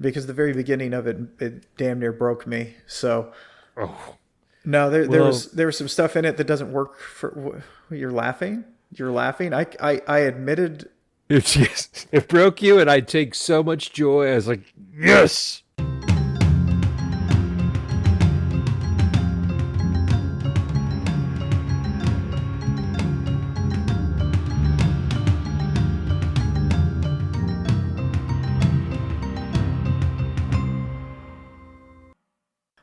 because the very beginning of it damn near broke me. So Oh, no, well, there was some stuff in it that doesn't work for. You're laughing. You're laughing. I admitted. it broke you, and I take so much joy. I was like, yes.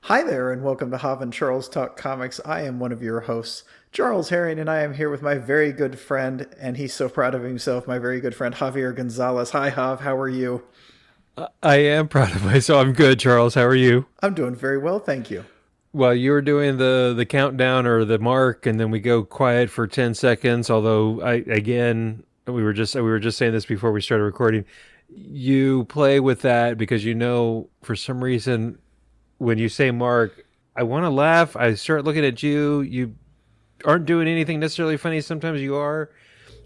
Hi there, and welcome to Hav and Charles Talk Comics. I am one of your hosts, Charles Herring, and I am here with my very good friend, and he's so proud of himself, my very good friend Javier Gonzalez. Hi, Jav. How are you? I am proud of myself. I'm good, Charles. How are you? I'm doing very well, thank you. Well, you were doing the countdown or the mark, and then we go quiet for 10 seconds. Although we were just saying this before we started recording. You play with that because for some reason when you say mark, I want to laugh. I start looking at you. You aren't doing anything necessarily funny. Sometimes you are,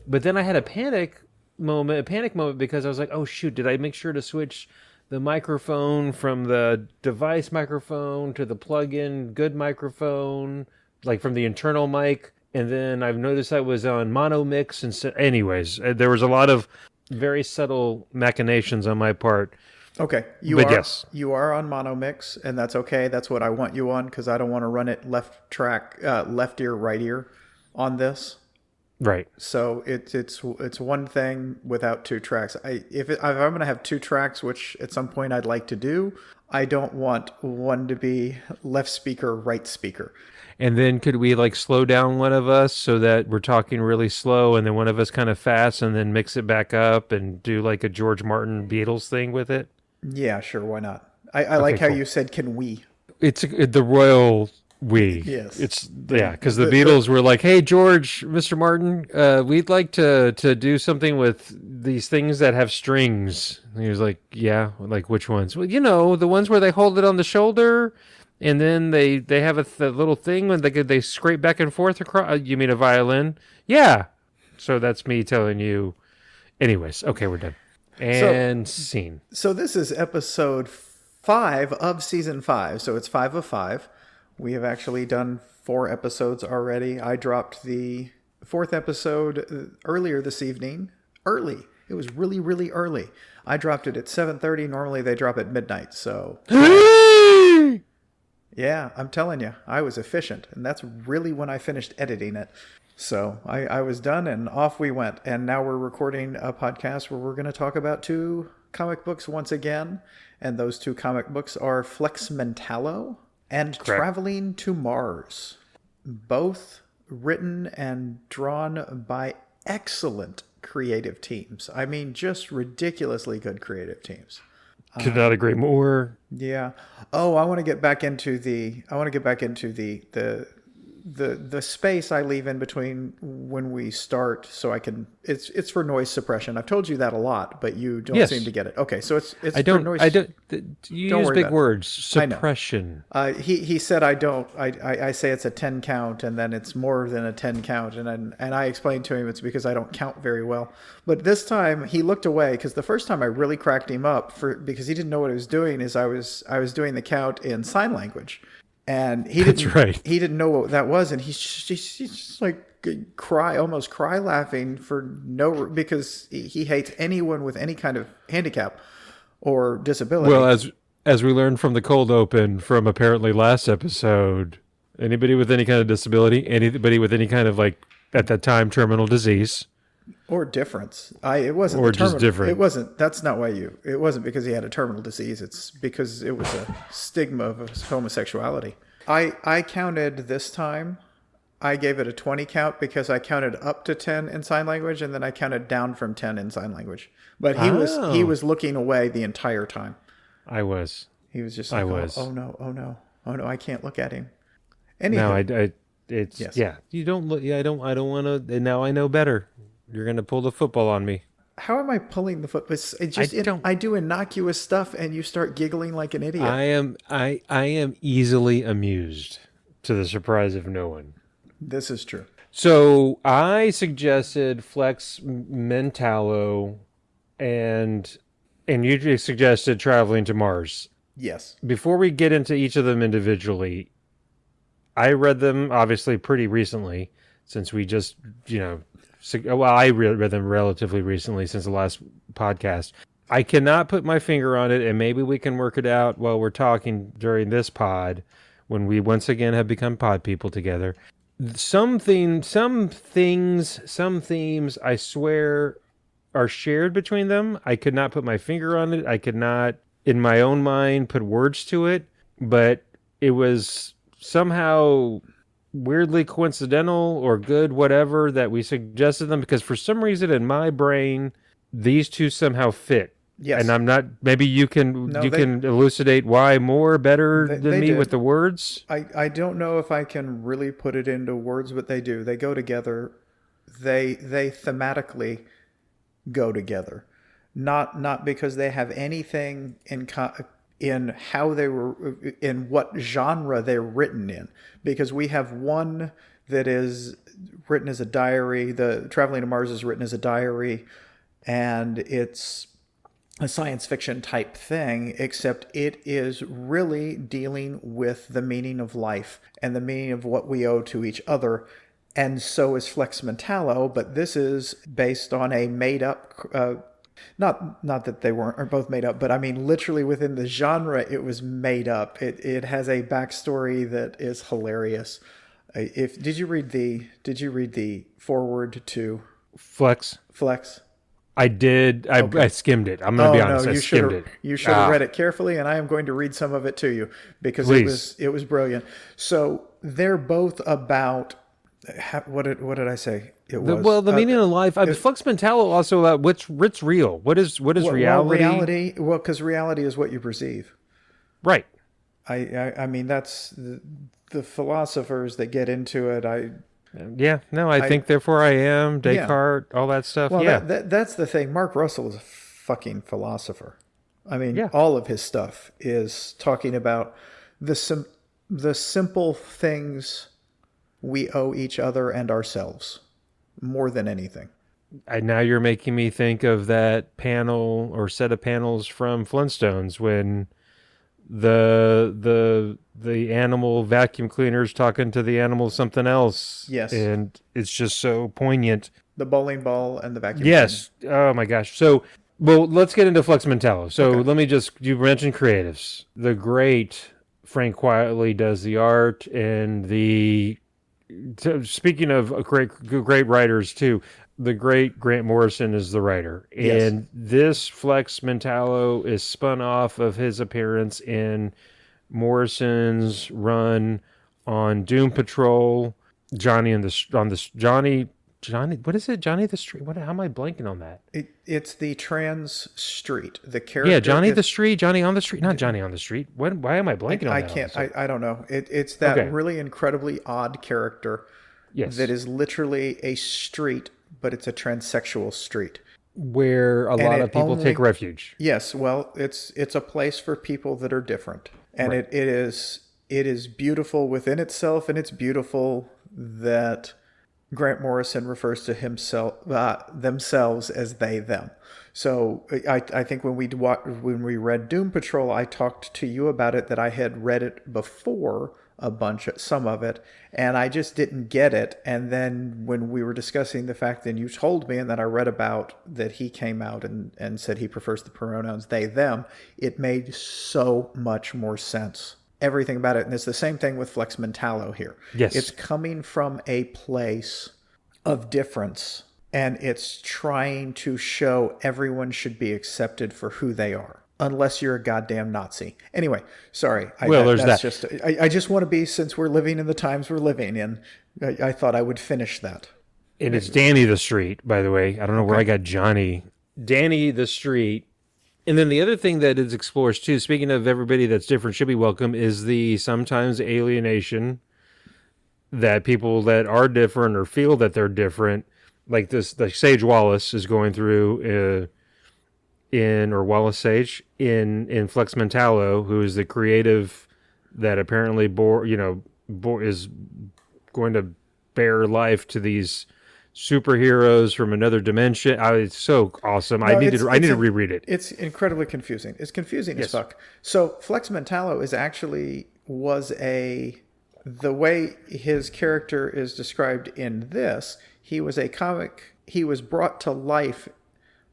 but then I had a panic moment because I was like, oh shoot, did I make sure to switch the microphone from the device microphone to the plug-in good microphone, like from the internal mic? And then I've noticed I was on mono mix. And so, anyways, there was a lot of very subtle machinations on my part. Okay, But yes, you are on mono mix, and that's okay. That's what I want you on because I don't want to run it left ear, right ear on this. right. So it's one thing without two tracks. If I'm going to have two tracks, which at some point I'd like to do, I don't want one to be left speaker, right speaker. And then could we like slow down one of us so that we're talking really slow, and then one of us kind of fast, and then mix it back up and do like a George Martin Beatles thing with it? Yeah, sure, why not? I Okay, like how cool. you said, "Can we?" The royal we. Yes. It's yeah, because the Beatles were like, "Hey George, Mr. Martin, we'd like to do something with these things that have strings." And he was like, "Yeah, like which ones?" Well, the ones where they hold it on the shoulder, and then they have the little thing when they scrape back and forth across. You mean a violin? Yeah. So that's me telling you. Anyways, okay, we're done. So And scene. so this is episode 5 of season 5. So it's 5 of 5. We have actually done 4 episodes already. I dropped the 4th episode earlier this evening. Early. It was really, really early. I dropped it at 7:30. Normally they drop at midnight. So yeah, I'm telling you, I was efficient. And that's really when I finished editing it. So I was done and off we went. And now we're recording a podcast where we're going to talk about 2 comic books once again. And those 2 comic books are Flex Mentallo and Correct. Traveling to Mars. Both written and drawn by excellent creative teams. I mean, just ridiculously good creative teams. Could not agree more. Yeah. Oh, I want to get back into the space I leave in between when we start, so I can. It's for noise suppression. I've told you that a lot, but you don't seem Yes. to get it. Okay, so it's I for don't. noise. I don't. You Don't use worry big about it. words. I know. Suppression. He said I don't. I say it's a 10 count, and then it's more than a 10 count, and I explained to him it's because I don't count very well. But this time he looked away because the first time I really cracked him up because he didn't know what he was doing. Is I was doing the count in sign language. And That's right. he didn't know what that was, and he's just like almost cry laughing because he hates anyone with any kind of handicap or Well, disability. as we learned from the cold open from apparently last episode, anybody with any kind of disability, anybody with any kind of like at that time terminal disease, Or difference. It wasn't or the just terminal. It different. wasn't. That's not why you. It wasn't because he had a terminal disease. It's because it was a stigma of homosexuality. I counted this time. I gave it a 20 count because I counted up to 10 in sign language, and then I counted down from 10 in sign language. But he Oh, was looking away the entire time. I was. He was just I like, was. oh no, oh no, oh no, I can't look at him. No, Anywho, it's yes. yeah. You don't look. Yeah, I don't want to. Now I know better. You're gonna pull the football on me. How am I pulling the foot? I don't. I do innocuous stuff, and you start giggling like an idiot. I am easily amused to the surprise of no one. This is true. So I suggested Flex Mentallo, and And you just suggested traveling to Mars. Yes. Before we get into each of them individually, I read them obviously pretty recently, since we just, I read them relatively recently since the last podcast. I cannot put my finger on it, and maybe we can work it out while we're talking during this pod when we once again have become pod people together. Some things, some themes, I swear, are shared between them. I could not put my finger on it. I could not, in my own mind, put words to it, but it was somehow weirdly coincidental or good, whatever, that we suggested them, because for some reason in my brain, these two somehow fit. Yes. And I'm not, maybe you can can elucidate why more better than me with the words. I don't know if I can really put it into words, but they do. They go together. They thematically go together. Not because they have anything in how they were, in what genre they're written in, because we have one that is written as a diary. The Traveling to Mars is written as a diary, and it's a science fiction type thing, except it is really dealing with the meaning of life and the meaning of what we owe to each other. And so is Flex Mentallo, but this is based on a made up, not that they weren't, are both made up, but I mean literally within the genre it was made up. It has a backstory that is hilarious. Did you read the foreword to Flex? I did. I skimmed it. I'm going to be honest. I skimmed it. You should have read it carefully, and I am going to read some of it to you because it was brilliant. So they're both about what did I say? It was the meaning of life. Flex Mentallo also about what's real. What is reality? Because reality is what you perceive. Right. I mean that's the philosophers that get into it. I think therefore I am, Descartes, all that stuff. Well, that's the thing. Mark Russell is a fucking philosopher. I mean, all of his stuff is talking about the simple things we owe each other and ourselves more than anything. Now you're making me think of that panel or set of panels from Flintstones when the animal vacuum cleaner's talking to the animal something else. Yes. And it's just so poignant. The bowling ball and the vacuum Yes. Cleaner. Oh my gosh. So, well, let's get into Flex Mentallo. So let me you mentioned creatives. The great Frank Quitley does the art, and speaking of great writers too, the great Grant Morrison is the writer. Yes. And this Flex Mentallo is spun off of his appearance in Morrison's run on Doom Patrol, Johnny, what is it? Johnny the Street? How am I blanking on that? It's the trans street. The character. Yeah, Johnny the Street, Johnny on the Street, not Johnny on the Street. Why am I blanking on that? I can't. I don't know. It's that really incredibly odd character. Yes. That is literally a street, but it's a transsexual street where a lot of people take refuge. Yes. Well, it's a place for people that are different, and it is beautiful within itself, and it's beautiful that Grant Morrison refers to themselves as they them. So I think when we read Doom Patrol, I talked to you about it, that I had read it before some of it, and I just didn't get it. And then when we were discussing the fact, then you told me, and then I read about that he came out and said he prefers the pronouns they them, it made so much more sense. Everything about it. And it's the same thing with Flex Mentallo here. Yes. It's coming from a place of difference, and it's trying to show everyone should be accepted for who they are, unless you're a goddamn Nazi. Anyway, sorry. There's that. I just want to be, since we're living in the times we're living in, I thought I would finish that. And it's Danny the Street, by the way. I don't know where I got Johnny. Danny the Street. And then the other thing that it explores too, speaking of everybody that's different should be welcome, is the sometimes alienation that people that are different or feel that they're different, like Sage Wallace is going through Wallace Sage in Flex Mentallo, who is the creative that apparently is going to bear life to these superheroes from another dimension. It's so awesome. No, I need to reread it. it's incredibly confusing. It's confusing as Yes. fuck. So Flex Mentallo was the way his character is described in this. He was a comic. He was brought to life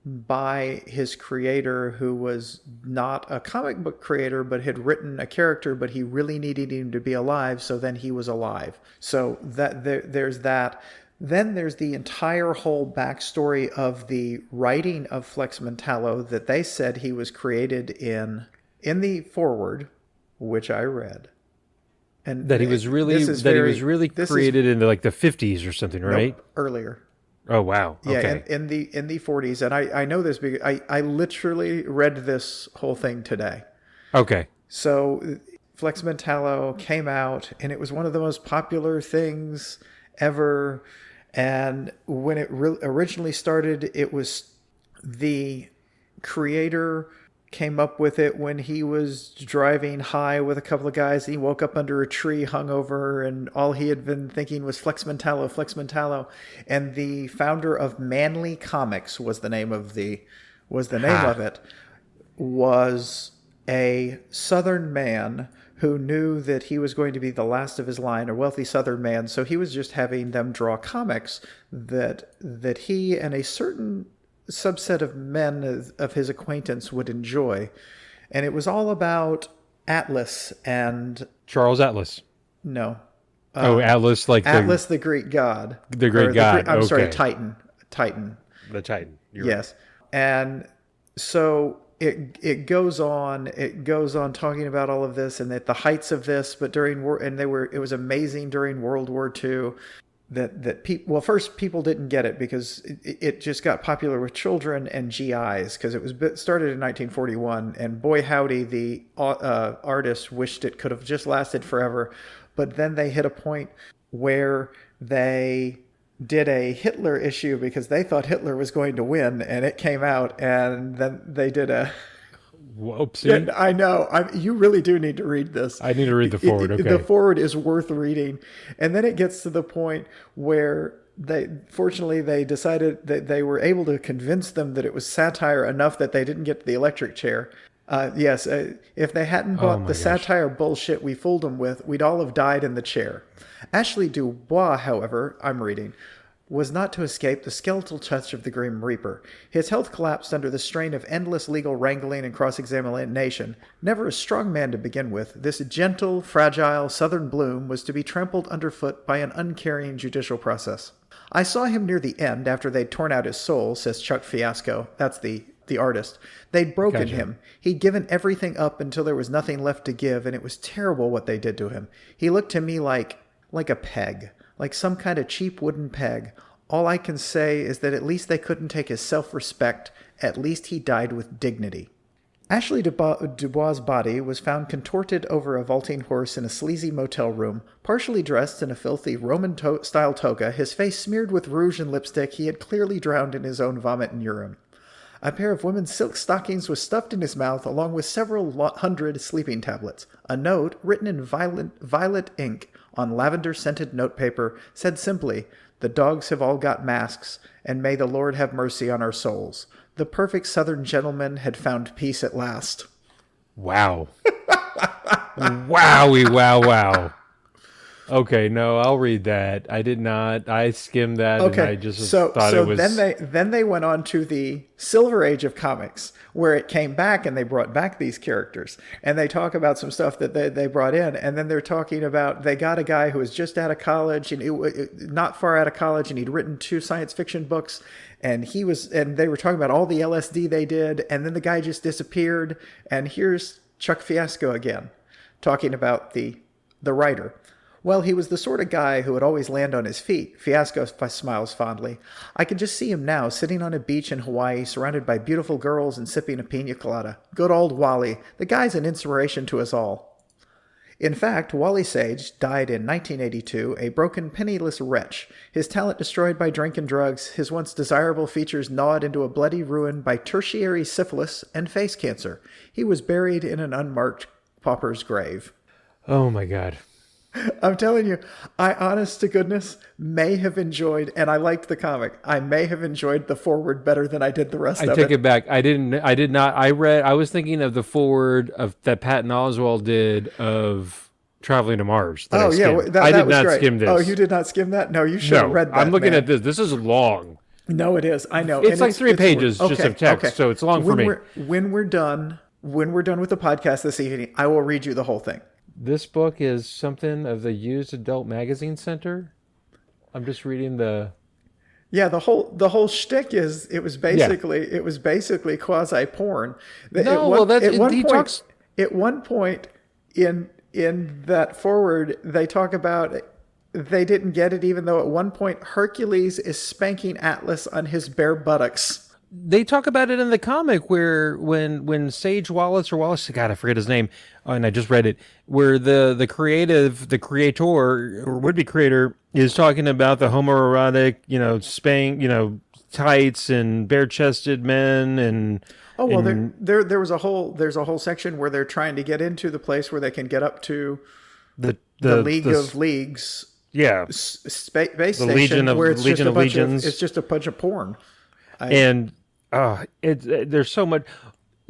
by his creator, who was not a comic book creator, but had written a character, but he really needed him to be alive, so then he was alive. So there's that. Then there's the entire whole backstory of the writing of Flex Mentallo, that they said he was created in the foreword, which I read. And That he was really created in like the 50s or something, right? Nope, earlier. Oh wow. Yeah, Okay. in the 40s, and I know this because I literally read this whole thing today. Okay. So Flex Mentallo came out, and it was one of the most popular things ever. And when it originally started, it was the creator came up with it when he was driving high with a couple of guys. He woke up under a tree hungover, and all he had been thinking was Flex Mentallo, Flex Mentallo. And the founder of Manly Comics was the name of it, was a Southern man who knew that he was going to be the last of his line, a wealthy Southern man. So he was just having them draw comics that he and a certain subset of men of his acquaintance would enjoy. And it was all about Atlas and... Charles Atlas. No. Atlas, like Atlas, the Greek god. The Greek god. I'm sorry, Okay. Titan. The Titan. You're Yes. And so it goes on talking about all of this and at the heights of this, but it was amazing during World War II that people, well, first people didn't get it because it just got popular with children and GIs, because it was started in 1941, and boy howdy, the artist wished it could have just lasted forever. But then they hit a point where they did a Hitler issue because they thought Hitler was going to win, and it came out, and then they did a... Whoopsie. Yeah, I know. You really do need to read this. I need to read the forward. Okay. The forward is worth reading. And then it gets to the point where they decided that they were able to convince them that it was satire enough that they didn't get the electric chair. If they hadn't bought the satire bullshit we fooled them with, we'd all have died in the chair. Ashley Dubois, however, I'm reading, was not to escape the skeletal touch of the Grim Reaper. His health collapsed under the strain of endless legal wrangling and cross-examination. Never a strong man to begin with, this gentle, fragile Southern bloom was to be trampled underfoot by an uncaring judicial process. I saw him near the end after they'd torn out his soul, says Chuck Fiasco. That's the artist. They'd broken him. He'd given everything up until there was nothing left to give, and it was terrible what they did to him. He looked to me like a peg. Like some kind of cheap wooden peg. All I can say is that at least they couldn't take his self-respect. At least he died with dignity. Ashley Dubois' body was found contorted over a vaulting horse in a sleazy motel room, partially dressed in a filthy Roman-style toga, his face smeared with rouge and lipstick he had clearly drowned in his own vomit and urine. A pair of women's silk stockings was stuffed in his mouth, along with several hundred sleeping tablets. A note, written in violet ink on lavender-scented notepaper, said simply, "The dogs have all got masks, and may the Lord have mercy on our souls. The perfect Southern gentleman had found peace at last." Wow. Wowie, wow. Okay, no, I'll read that. I did not. I skimmed that, and I just thought it was... Then they went on to the Silver Age of comics, where it came back and they brought back these characters. And they talk about some stuff that they brought in. And then they're talking about, they got a guy who was just out of college, and not far out of college, and he'd written 2 science fiction books. And they were talking about all the LSD they did. And then the guy just disappeared. And here's Chuck Fiasco again, talking about the writer. Well, he was the sort of guy who would always land on his feet, Fiasco smiles fondly. I can just see him now, sitting on a beach in Hawaii, surrounded by beautiful girls and sipping a pina colada. Good old Wally. The guy's an inspiration to us all. In fact, Wally Sage died in 1982, a broken, penniless wretch, his talent destroyed by drink and drugs, his once desirable features gnawed into a bloody ruin by tertiary syphilis and face cancer. He was buried in an unmarked pauper's grave. Oh, my God. I'm telling you, I honest to goodness may have enjoyed, and I liked the comic. I may have enjoyed the forward better than I did the rest I of take it. it back. I didn't. I did not. I was thinking of the forward of that Patton Oswalt did of Traveling to Mars. That I Oh yeah, skimmed. that I did was not great. skim this. Oh, you did not skim that? No, you should have No, read that. I'm looking man. at this. This is long. No, it is. I know. It's And like 3 pages just of text, so it's long for me. When we're done with the podcast this evening, I will read you the whole thing. This book is something of the Used Adult Magazine Center. I'm just reading the. Yeah, the whole shtick is it was basically quasi porn. At one point in that forward they talk about they didn't get it, even though at one point Hercules is spanking Atlas on his bare buttocks. They talk about it in the comic where when Sage Wallace or Wallace, God, I forget his name, and I just read it, where the creator or would be creator is talking about the homoerotic, tights and bare chested men and. Oh well, there's a whole section where they're trying to get into the place where they can get up to the League of Leagues. Yeah, space station, the Legion of where it's Legion just of Legions. It's just a bunch of porn. There's so much.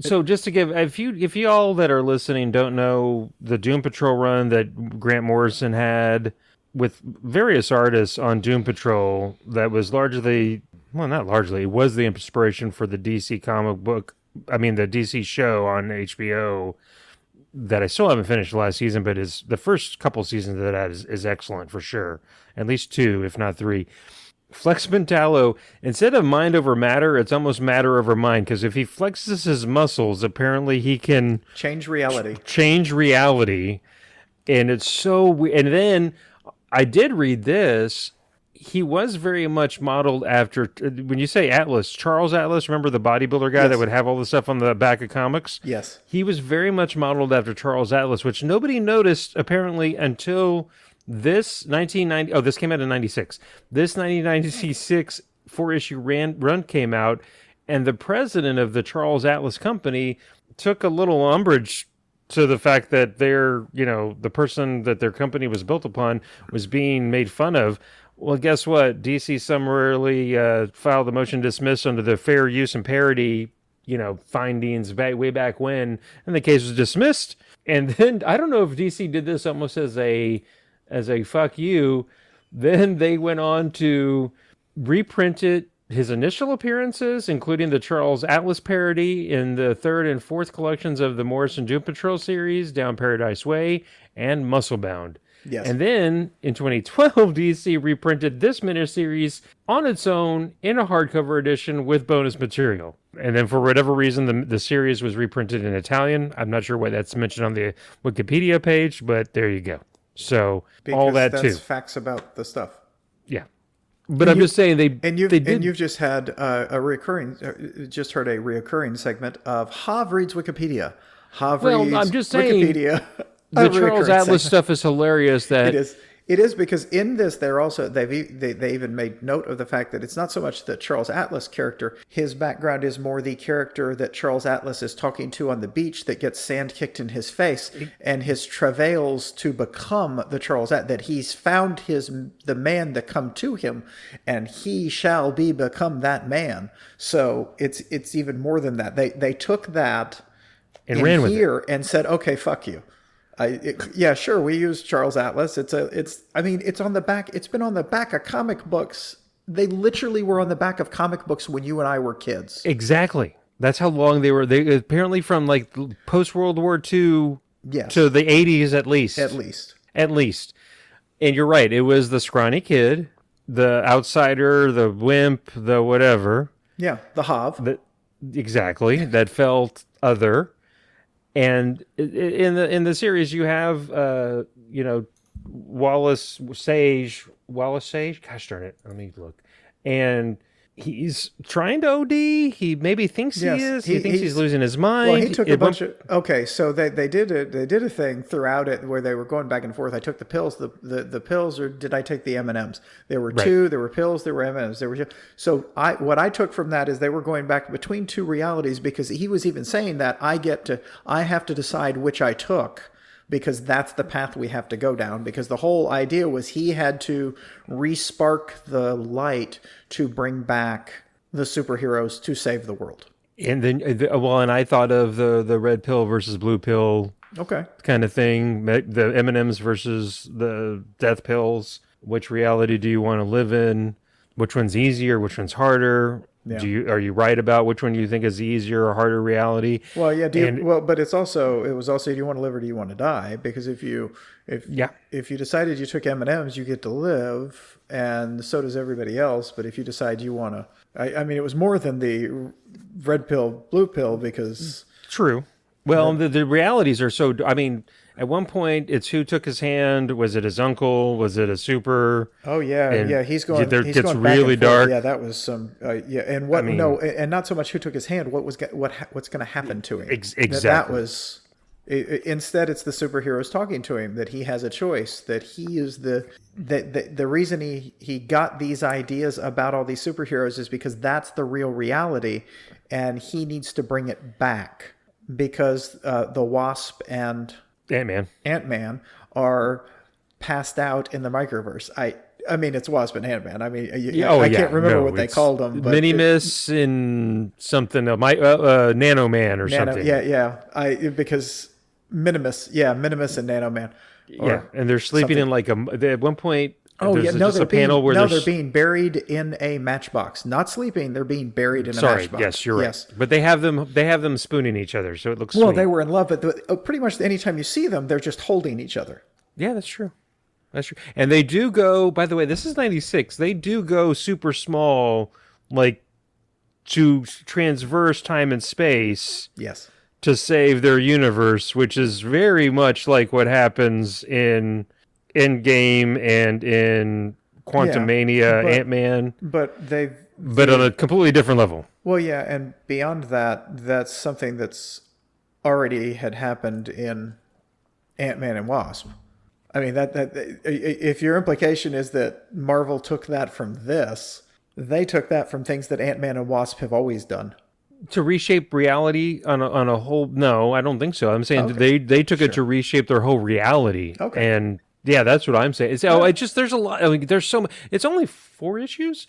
So just to give, if you all that are listening don't know the Doom Patrol run that Grant Morrison had with various artists on Doom Patrol, that was largely, well, not largely, it was the inspiration for the DC comic book. I mean, the DC show on HBO that I still haven't finished last season, but is the first couple seasons of that is excellent for sure. At least 2, if not 3. Flex Mentallo, instead of mind over matter, it's almost matter over mind, because if he flexes his muscles, apparently he can change reality. And it's so. And then I did read this. He was very much modeled after, when you say Atlas, Charles Atlas, remember the bodybuilder guy that would have all the stuff on the back of comics? Yes. He was very much modeled after Charles Atlas, which nobody noticed apparently until this 1990. Oh, this came out in 96. This 1996 4-issue run came out, and the president of the Charles Atlas Company took a little umbrage to the fact that the person that their company was built upon was being made fun of. Well, guess what? DC summarily filed a motion to dismiss under the fair use and parody, findings way back when, and the case was dismissed. And then I don't know if DC did this almost as a fuck you. Then they went on to reprint it, his initial appearances, including the Charles Atlas parody in the 3rd and 4th collections of the Morrison Doom Patrol series, Down Paradise Way and Musclebound. Yes. And then in 2012, DC reprinted this miniseries on its own in a hardcover edition with bonus material. And then for whatever reason, the series was reprinted in Italian. I'm not sure why that's mentioned on the Wikipedia page, but there you go. So because all that that's too. Facts about the stuff. Yeah. But I'm just saying you've just had a reoccurring segment of Hav reads Wikipedia. I'm just saying Wikipedia. The Charles Atlas stuff is hilarious. That it is because in this they even made note of the fact that it's not so much the Charles Atlas character. His background is more the character that Charles Atlas is talking to on the beach that gets sand kicked in his face, and his travails to become the Charles Atlas, that he's found the man to come to him, and he shall become that man. So it's even more than that. They took that and ran with it and said, okay, fuck you. Sure, we use Charles Atlas. It's on the back. It's been on the back of comic books. They literally were on the back of comic books when you and I were kids. Exactly. That's how long they were. They apparently from like post World War II to the 80s at least. At least. And you're right. It was the scrawny kid, the outsider, the wimp, the whatever. Yeah, the Hav. Exactly. That felt other. And in the series, you have Wallace Sage. Gosh darn it! Let me look. And he's trying to OD. He maybe thinks he is. He thinks he's losing his mind. Well, he took a bunch of. Okay, so they did a thing throughout it where they were going back and forth. I took the pills. The pills, or did I take the M&Ms? There were two. There were pills. There were M&Ms. There were. So what I took from that is they were going back between two realities, because he was even saying that I have to decide which I took because that's the path we have to go down. Because the whole idea was he had to re-spark the light to bring back the superheroes to save the world. And then, and I thought of the red pill versus blue pill Okay. kind of thing, the M&Ms versus the death pills. Which reality do you want to live in? Which one's easier? Which one's harder? Yeah. Are you right about which one you think is the easier or harder reality? Well, yeah. But it was also, do you want to live or do you want to die? Because if you decided you took M&Ms, you get to live, and so does everybody else. But if you decide you want to, I mean, it was more than the red pill, blue pill, because true. Well, the realities are so. I mean, at one point, it's who took his hand. Was it his uncle? Was it a super? Oh yeah, and he's going. There he's gets going back really and forth. dark. Yeah, that was some. Yeah, and what? And not so much who took his hand. What's going to happen to him? Exactly. That was. Instead, it's the superheroes talking to him that he has a choice. That he is the reason he got these ideas about all these superheroes is because that's the real reality, and he needs to bring it back because the Wasp and Ant-Man are passed out in the microverse. I mean, it's Wasp and Ant-Man. I mean, I can't remember what they called them. But Minimus and something, Nano Man or something. Yeah. Because Minimus and Nano Man. And they're sleeping in like at one point. They're being buried in a matchbox. Not sleeping, they're being buried in a matchbox. Yes, you're right. Yes. But they have them spooning each other, so it looks sweet. Well, they were in love, but pretty much anytime you see them, they're just holding each other. Yeah, that's true. That's true. And they do go, by the way, this is 96. They do go super small, like to transverse time and space. Yes. To save their universe, which is very much like what happens in Endgame and in Quantumania, Ant-Man. But on a completely different level. Well, yeah, and beyond that, that's something that's already had happened in Ant-Man and Wasp. I mean, that if your implication is that Marvel took that from this, they took that from things that Ant-Man and Wasp have always done. To reshape reality on a whole, no, I don't think so. I'm saying they took it to reshape their whole reality. Okay. And yeah, that's what I'm saying. There's a lot. I mean, there's so much. It's only 4 issues.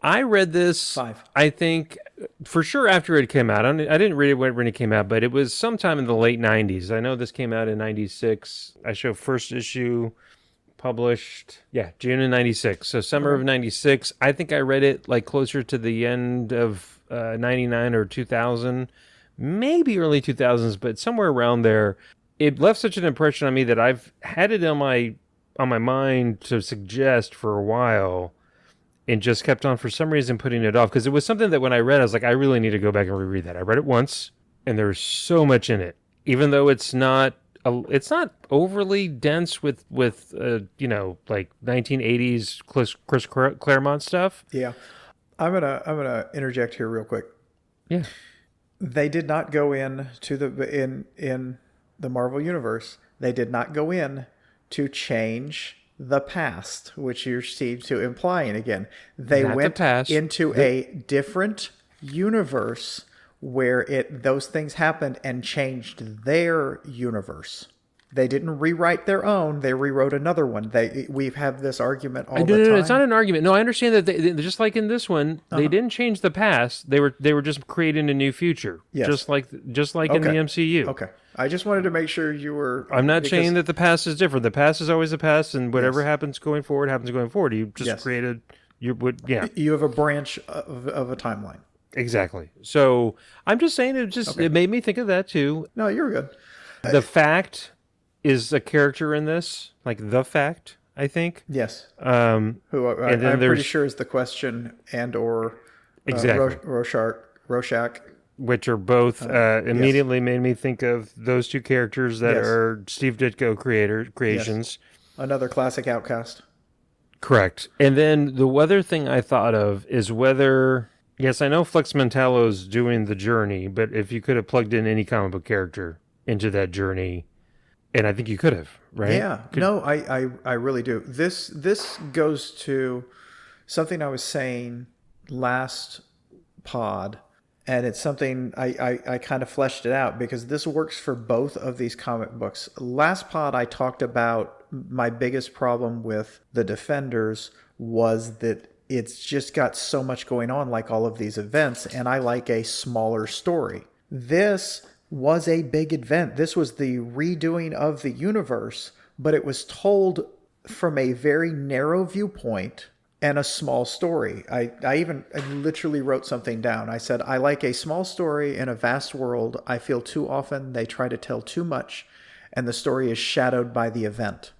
I read this 5. I think for sure after it came out. I didn't read it when it came out, but it was sometime in the late 90s. I know this came out in 96. I show first issue published, June of 96. So summer of 96. I think I read it like closer to the end of 99 or 2000, maybe early 2000s, but somewhere around there. It left such an impression on me that I've had it on my mind to suggest for a while, and just kept on for some reason putting it off, because it was something that when I read, I was like, I really need to go back and reread that. I read it once, and there's so much in it, even though it's not overly dense with like 1980s Chris Claremont stuff. Yeah. I'm gonna interject here real quick. Yeah, they did not go in the Marvel universe. They did not go in to change the past, which you seem to implying again. They went into a different universe where those things happened and changed their universe. They didn't rewrite their own. They rewrote another one. We've had this argument all the time. No, it's not an argument. No, I understand that they just like in this one, they didn't change the past. They were just creating a new future. Yes. Just like in the MCU. Okay. I just wanted to make sure you were. I'm not saying that the past is different. The past is always the past, and whatever happens going forward happens going forward. You just created You have a branch of a timeline. Exactly. So I'm just saying it made me think of that too. No, you're good. The Fact is a character in this, like The Fact, I think. Yes. I'm pretty sure is the Question and or Rorschach. Which are both immediately made me think of those two characters that are Steve Ditko creations. Yes. Another classic Outcast. Correct. And then the other thing I thought of is whether... Yes, I know Flex Mentallo is doing the journey, but if you could have plugged in any comic book character into that journey... And I think you could have, right? Yeah. No, I really do. This goes to something I was saying last pod, and it's something I kind of fleshed it out because this works for both of these comic books. Last pod, I talked about my biggest problem with the Defenders was that it's just got so much going on, like all of these events, and I like a smaller story. This was a big event. This was the redoing of the universe, but it was told from a very narrow viewpoint and a small story. I literally wrote something down. I said, I like a small story in a vast world. I feel too often they try to tell too much, and the story is shadowed by the event.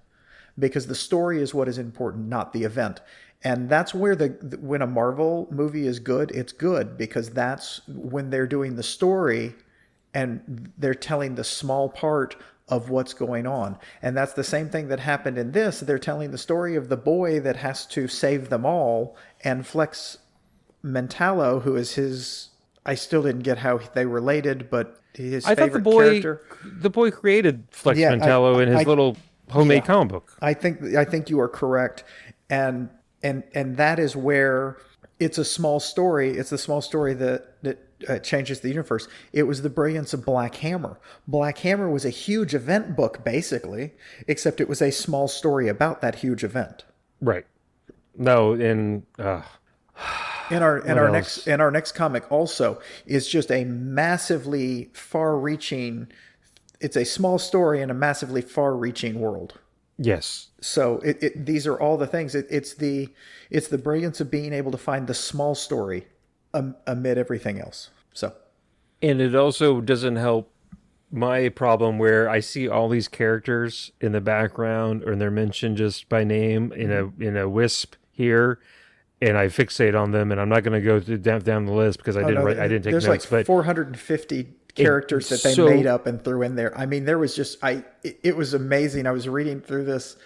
Because the story is what is important, not the event. And that's where when a Marvel movie is good, it's good because that's when they're doing the story and they're telling the small part of what's going on. And that's the same thing that happened in this. They're telling the story of the boy that has to save them all, and Flex Mentallo, who is his... I still didn't get how they related, but his favorite character... The boy created Flex Mentallo in his little homemade comic book. I think you are correct. And that is where it's a small story. It's the small story that changes the universe. It was the brilliance of Black Hammer. Black Hammer was a huge event book, basically, except it was a small story about that huge event. Right. No, in our next comic also is just a massively far-reaching. It's a small story in a massively far-reaching world. Yes. So these are all the things. It's the brilliance of being able to find the small story amid everything else. So, and it also doesn't help my problem where I see all these characters in the background or they're mentioned just by name in a wisp here, and I fixate on them, and I'm not going to go down the list because I didn't take notes. There's like 450 characters that they made up and threw in there. I mean, there was just it was amazing. I was reading through this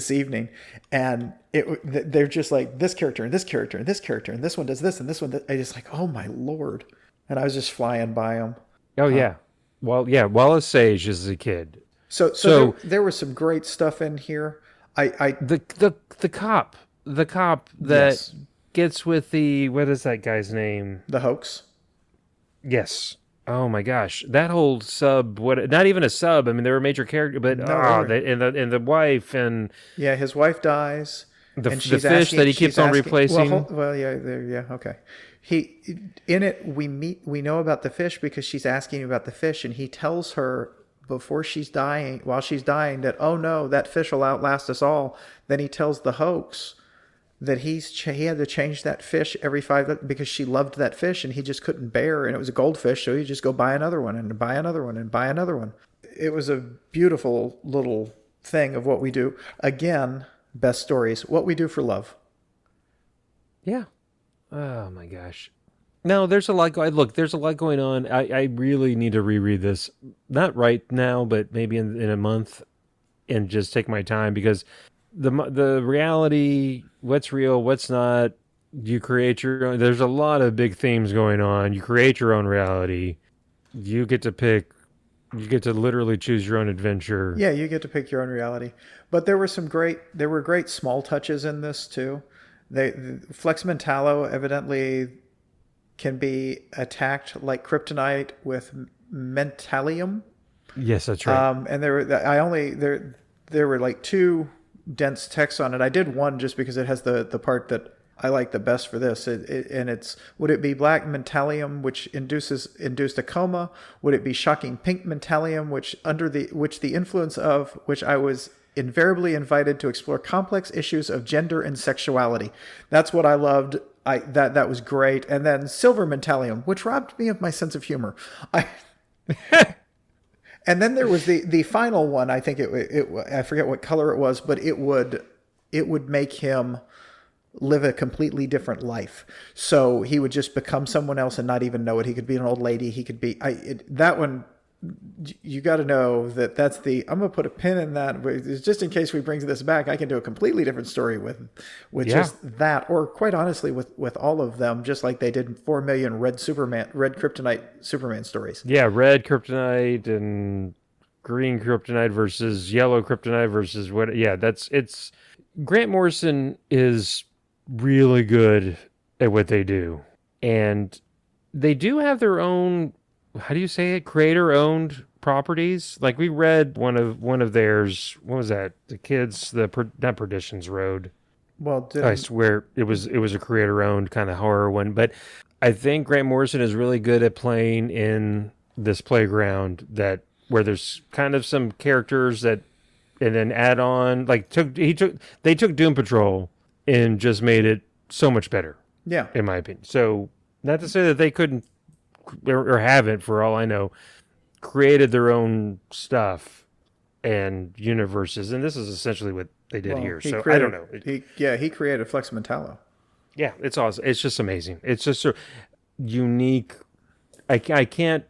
evening, and they're just like this character and this character and this character and this one does this and this one does, I just like, oh my Lord. And I was just flying by them. Oh yeah. Well, yeah, Wallace Sage is a kid. So there was some great stuff in here. The cop that gets with the, what is that guy's name? The Hoax. Yes. Oh my gosh, that whole sub! Not even a sub. I mean, they were a major character, but and the wife and his wife dies. The fish that he keeps on replacing. Okay. We know about the fish because she's asking about the fish, and he tells her while she's dying, that, oh no, that fish will outlast us all. Then he tells the Hoax that he had to change that fish every 5 because she loved that fish and he just couldn't bear, and it was a goldfish, so he'd just go buy another one and buy another one and buy another one. It was a beautiful little thing of what we do. Again, best stories, what we do for love. Yeah. Oh my gosh. No, there's a lot. Look, there's a lot going on. I really need to reread this, not right now, but maybe in a month, and just take my time because the reality, what's real, what's not, you create your own. There's a lot of big themes going on. You create your own reality. You get to pick. You get to literally choose your own adventure. Yeah, you get to pick your own reality. But there were great small touches in this too. Flex Mentallo evidently can be attacked like kryptonite with mentalium. Yes, that's right. And there were like 2 dense texts on it. I did one just because it has the part that I like the best for this. And it's, would it be black mentalium which induced a coma? Would it be shocking pink mentalium which the influence of which I was invariably invited to explore complex issues of gender and sexuality? That's what I loved. That was great. And then silver mentalium, which robbed me of my sense of humor. And then there was the final one. I think I forget what color it was, but it would make him live a completely different life. So he would just become someone else and not even know it. He could be an old lady. He could be that one. You got to know that's I'm going to put a pin in that just in case we bring this back. I can do a completely different story with just that, or quite honestly with all of them, just like they did 4 million red kryptonite Superman stories. Yeah, red kryptonite and green kryptonite versus yellow kryptonite versus what? Yeah, it's Grant Morrison is really good at what they do, and they do have their own, how do you say it, creator owned properties. Like we read one of theirs. What was that? The kids, not Perdition's Road. Well, I didn't swear it was a creator owned kind of horror one. But I think Grant Morrison is really good at playing in this playground that where there's kind of some characters that and then add on like they took Doom Patrol and just made it so much better yeah. in my opinion. So not to say that they couldn't or haven't, for all I know, created their own stuff and universes, and this is essentially what they did Well, here. he So I created, don't know. he created Flex Mentallo. Yeah, it's awesome. It's just amazing. It's just so unique. I can't,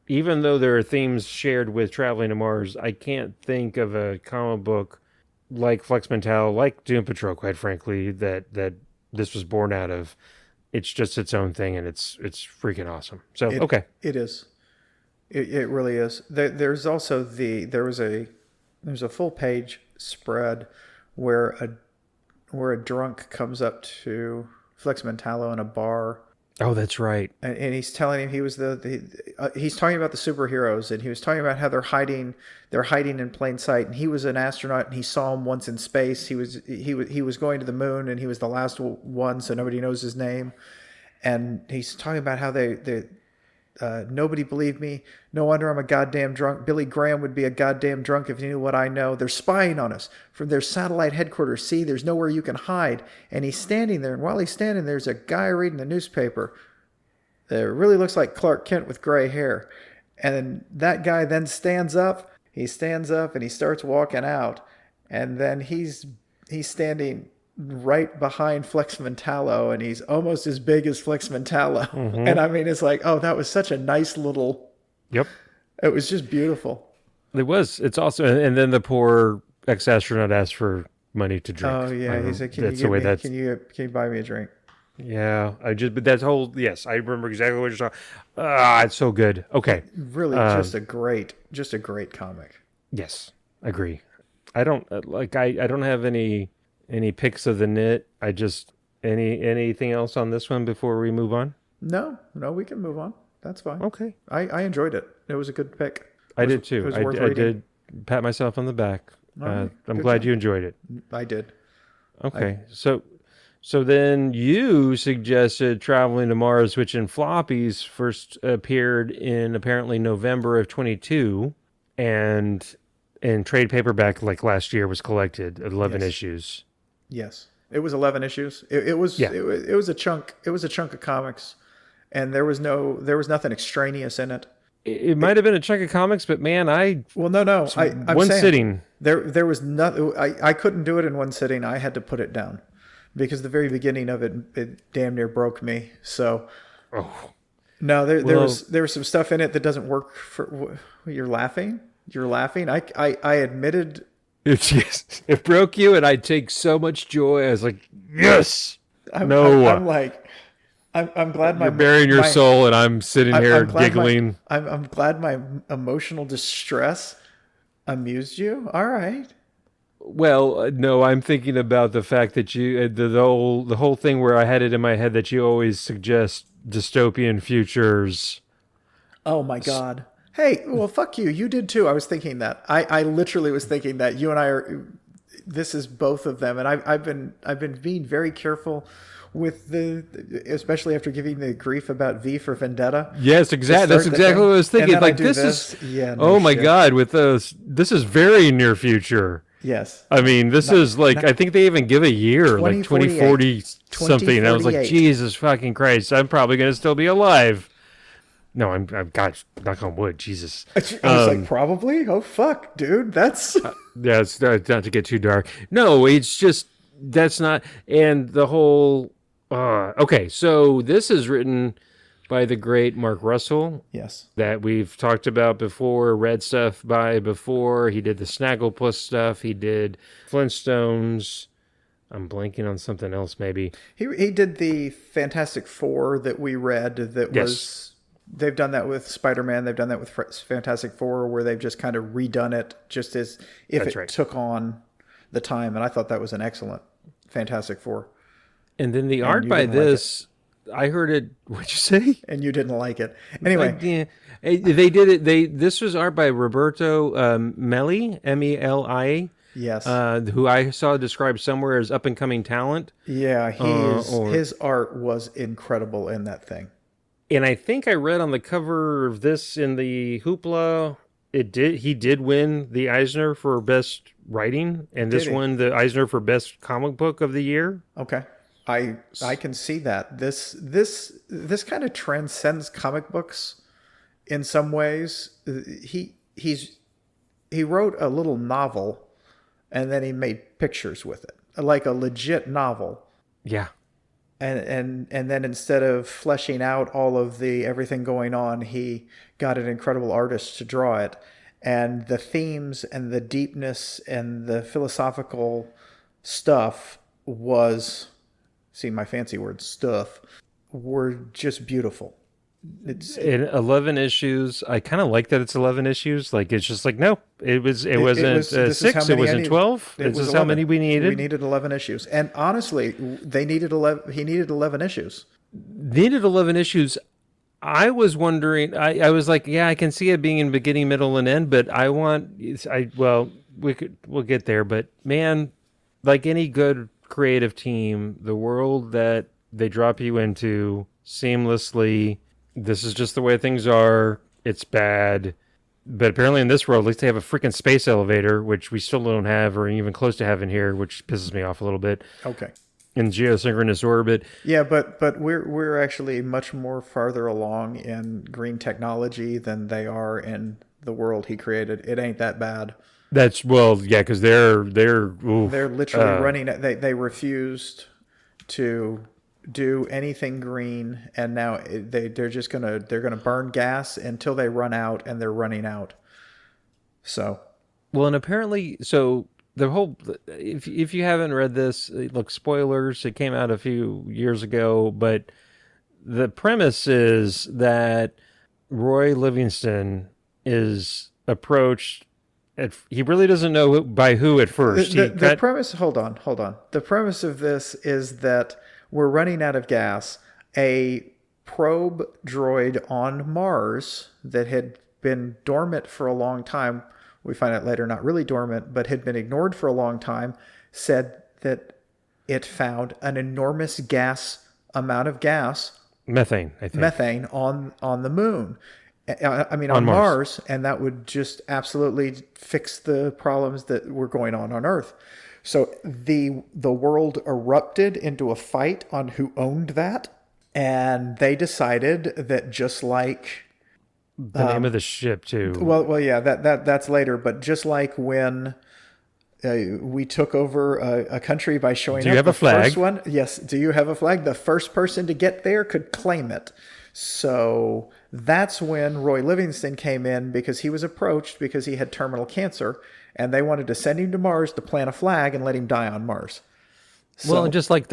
even though there are themes shared with Traveling to Mars, I can't think of a comic book like Flex Mentallo, like Doom Patrol, quite frankly, that this was born out of. It's just its own thing, and it's freaking awesome. So okay, It is. It really is. There's also there's a full page spread where a drunk comes up to Flex Mentallo in a bar, oh that's right. and he's telling him he was he's talking about the superheroes, and he was talking about how they're hiding in plain sight, and he was an astronaut and he saw him once in space. He was going to the moon, and he was the last one, so nobody knows his name. And he's talking about how they nobody believed me. No wonder I'm a goddamn drunk. Billy Graham would be a goddamn drunk if he knew what I know. They're spying on us from their satellite headquarters. See, there's nowhere you can hide. And he's standing there, and while he's standing, there's a guy reading the newspaper. It really looks like Clark Kent with gray hair. And then that guy then stands up. He stands up and he starts walking out. And then he's standing right behind Flex Mentallo, and he's almost as big as Flex Mentallo. Mm-hmm. And I mean, it's like, oh, that was such a nice little. Yep, It was just beautiful. it was. It's also, and then the poor ex-astronaut asked for money to drink. Oh yeah, he said, That's the way that's. Can you buy me a drink? Yeah, but that's whole. Yes, I remember exactly what you're talking. Ah, it's so good. Okay. Really, just a great comic. Yes, agree. I don't I don't have any picks of the knit. I just anything else on this one before we move on? No, we can move on. That's fine. Okay. I enjoyed it. It was a good pick. I did too. It was I worth reading. did pat myself on the back. Right, I'm good glad job. you enjoyed it. I did. Okay. So then you suggested Traveling to Mars, which in floppies first appeared in apparently November of 22, and in trade paperback like last year was collected 11 Yes. issues. Yes, it was 11 issues. It was Yeah. it was a chunk. It was a chunk of comics, and there was nothing extraneous in it. It might have been a chunk of comics, but man, Well, no. I'm one saying sitting. there was nothing. I couldn't do it in one sitting. I had to put it down because the very beginning of it damn near broke me. So Oh, no, there Well- was some stuff in it that doesn't work for. You're laughing. You're laughing. I admitted. it broke you, and I take so much joy. I was like, yes. I'm like. I'm glad You're bearing your soul, and I'm sitting here I'm glad giggling. I'm glad my emotional distress amused you. All right. Well, no, I'm thinking about the fact that you the whole thing where I had it in my head that you always suggest dystopian futures. Oh my God. Hey, well, fuck you. You did too. I was thinking that. I literally was thinking that. You and I are. This is both of them, and I've been being very careful with especially after giving the grief about V for Vendetta. Yes, exactly. That's exactly what I was And thinking. then I Like do this this. is. Yeah. No Oh my shit. God! With those, this is very near future. Yes. I mean, this is like I think they even give a year, like 2048. 2040 something. And I was like, 2048. Jesus fucking Christ! I'm probably gonna still be alive. No, I'm gosh, knock on wood, Jesus. I was like, probably. Oh fuck, dude. That's. Yeah, it's not to get too dark. No, it's just that's not. And the whole. Okay, so this is written by the great Mark Russell Yes. that we've talked about before, read stuff by before. He did the Snagglepuss stuff. He did Flintstones. I'm blanking on something else, maybe. He did the Fantastic Four that we read. That Yes. was. They've done that with Spider-Man. They've done that with Fantastic Four, where they've just kind of redone it, just as if That's it right. took on the time. And I thought that was an excellent Fantastic Four. And then the art you by didn't like this, I heard it. What'd you say? and you didn't like it. Anyway, Yeah, they did it. This was art by Roberto Meli, Meli, yes. who I saw described somewhere as up and coming talent. Yeah, Or his art was incredible in that thing. and I think I read on the cover of this in the Hoopla, he did win the Eisner for best writing, and this Did he? won the Eisner for best comic book of the year. Okay. I can see that. This kind of transcends comic books in some ways. He wrote a little novel and then he made pictures with it. Like a legit novel. Yeah, And then instead of fleshing out all of the everything going on, he got an incredible artist to draw it. And the themes and the deepness and the philosophical stuff was, see my fancy word, stuff, were just beautiful. It's in 11 issues. I kind of like that it's 11 issues. Like it's just like no, it wasn't this is how 6. It many I wasn't needed. 12. It This was is how 11. many we needed. We needed 11 issues. And honestly, they needed 11. He needed 11 issues. Needed 11 issues. I was wondering. I was like, yeah, I can see it being in beginning, middle, and end, but we'll get there. But man, like any good creative team, the world that they drop you into seamlessly. This is just the way things are. It's bad. But apparently in this world, at least they have a freaking space elevator, which we still don't have or even close to having here, which pisses me off a little bit. Okay. In geosynchronous orbit. Yeah, but we're actually much more farther along in green technology than they are in the world he created. It ain't that bad. That's, well, yeah, because they're literally running. They refused to do anything green, and now they're gonna burn gas until they run out, and they're running out. So, well, and apparently, so the whole, if you haven't read this, look, spoilers. It came out a few years ago, but the premise is that Roy Livingston is approached. He really doesn't know by who at first. The premise. Hold on. The premise of this is that we're running out of gas. A probe droid on Mars that had been dormant for a long time, we find out later not really dormant, but had been ignored for a long time, said that it found an enormous amount of gas, methane, I think. Methane on the moon. I mean, on Mars, and that would just absolutely fix the problems that were going on Earth. So the world erupted into a fight on who owned that, and they decided that just like the name of the ship too. Well, yeah, that's later, but just like when we took over a country by showing Do you have the a flag? First one, yes. Do you have a flag? The first person to get there could claim it. So that's when Roy Livingston came in, because he was approached because he had terminal cancer, and they wanted to send him to Mars to plant a flag and let him die on Mars. Well, just like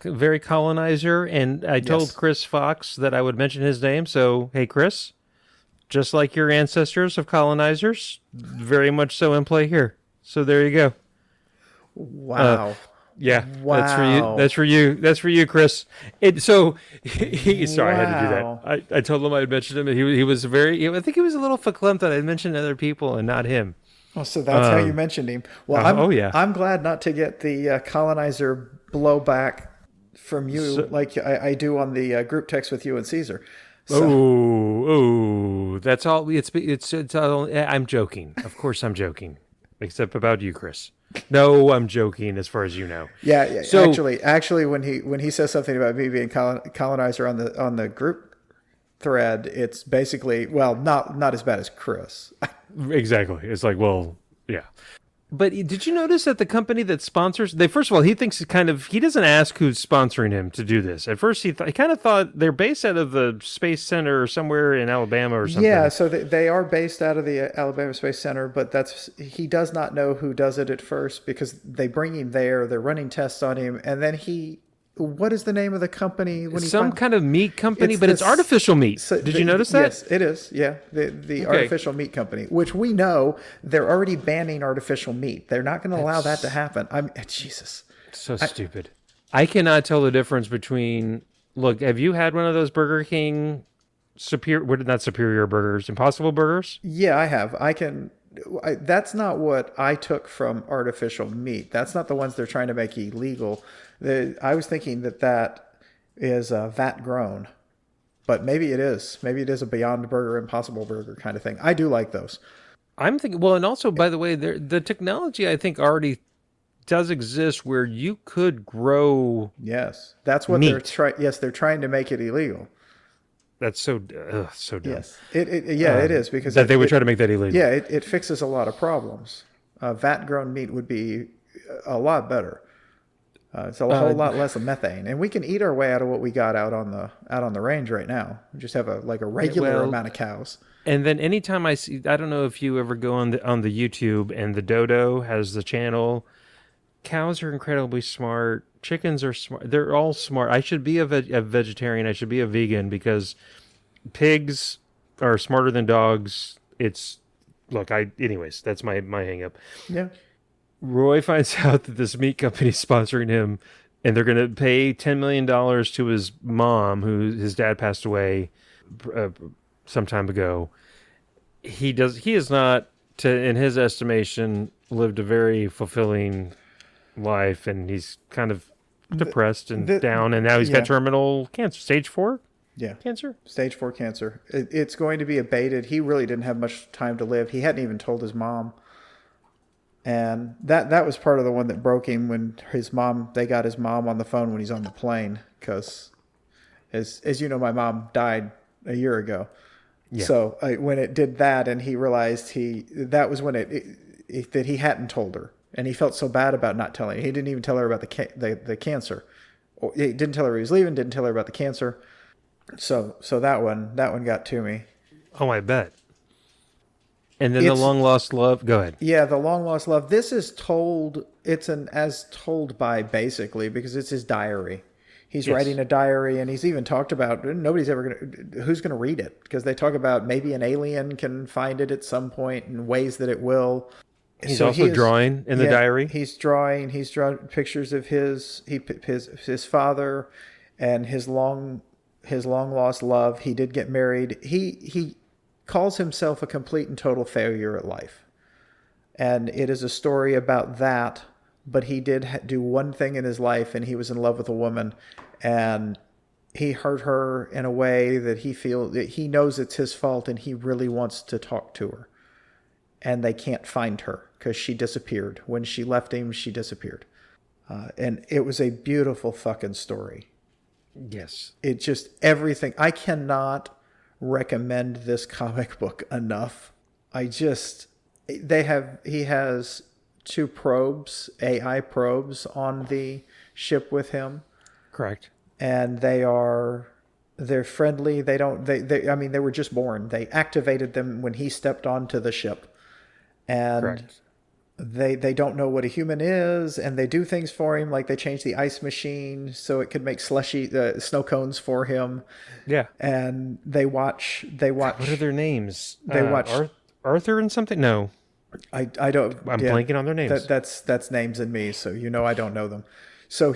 very colonizer. And I told Chris Fox that I would mention his name. So, hey, Chris, just like your ancestors of colonizers, very much so in play here. So there you go. Wow. Yeah, wow. That's for you, Chris. Sorry, I had to do that. I told him I had mentioned him, and he was I think he was a little verklempt that I mentioned other people and not him. Oh, so that's how you mentioned him. Well, I'm glad not to get the colonizer blowback from you like I do on the group text with you and Caesar. So. That's all. It's all. I'm joking. Of course, I'm joking. Except about you, Chris. No, I'm joking. As far as you know. Yeah. So, actually, when he says something about me being colonizer on the group thread, it's basically, well, not as bad as Chris. Exactly. It's like, well, yeah. But did you notice that the company that sponsors, first of all, he thinks he doesn't ask who's sponsoring him to do this. At first, he kind of thought they're based out of the Space Center or somewhere in Alabama or something. Yeah, so they are based out of the Alabama Space Center, but he does not know who does it at first, because they bring him there, they're running tests on him, and then what is the name of the company? Kind of meat company, but it's artificial meat. Did you notice that? Yes, it is. Yeah, the artificial meat company, which we know they're already banning artificial meat. They're not going to allow that to happen. Jesus. So stupid. I cannot tell the difference between Look, have you had one of those Burger King superior? What not superior burgers? Impossible burgers? Yeah, I have. That's not what I took from artificial meat. That's not the ones they're trying to make illegal. I was thinking that is vat grown, but maybe it is. Maybe it is a Beyond Burger, Impossible Burger kind of thing. I do like those. I'm thinking. Well, and also by the way, the technology I think already does exist where you could grow Yes, that's what they're meat. trying. Yes, they're trying to make it illegal. That's so dumb. Yes, it is because That they would try to make that illegal. yeah, it fixes a lot of problems. Vat grown meat would be a lot better. It's a whole lot less of methane, and we can eat our way out of what we got out on the range right now. We just have a regular Well, amount of cows. and then anytime I see, I don't know if you ever go on the YouTube and the Dodo has the channel. Cows are incredibly smart. Chickens are smart. They're all smart. I should be a vegetarian. I should be a vegan because pigs are smarter than dogs. It's look. Anyways. That's my hang up. Yeah, Roy finds out that this meat company is sponsoring him, and they're going to pay $10 million to his mom, who his dad passed away some time ago. He is not, in his estimation, lived a very fulfilling life, and he's kind of depressed and down, and now he's got terminal cancer, stage 4 yeah, cancer. stage 4 cancer. It's going to be abated. He really didn't have much time to live. He hadn't even told his mom. And that was part of the one that broke him when they got his mom on the phone when he's on the plane. Because, as you know, my mom died a year ago. Yeah. So when it did that and he realized that was when that he hadn't told her. And he felt so bad about not telling her. He didn't even tell her about the cancer. He didn't tell her he was leaving, didn't tell her about the cancer. So that one got to me. Oh, I bet. And then the long lost love. Go ahead. Yeah, the long lost love. This is told. It's an as told by basically because it's his diary. He's writing a diary, and he's even talked about who's gonna read it because they talk about maybe an alien can find it at some point in ways that it will. He's also drawing in the diary. He's drawing pictures of his father and his long lost love. He did get married. He calls himself a complete and total failure at life. And it is a story about that, but he did do one thing in his life, and he was in love with a woman, and he hurt her in a way that he knows it's his fault, and he really wants to talk to her. And they can't find her because she disappeared. When she left him, she disappeared. And it was a beautiful fucking story. Yes. It just, everything. I cannot recommend this comic book enough. He has 2 probes, AI probes on the ship with him. Correct. And they're friendly. They were just born. They activated them when he stepped onto the ship. And correct. They don't know what a human is, and they do things for him, like they changed the ice machine so it could make snow cones for him. Yeah. And they watch. What are their names? They watch Arthur and something. No, I don't. I'm blanking on their names. That's names in me, so I don't know them. So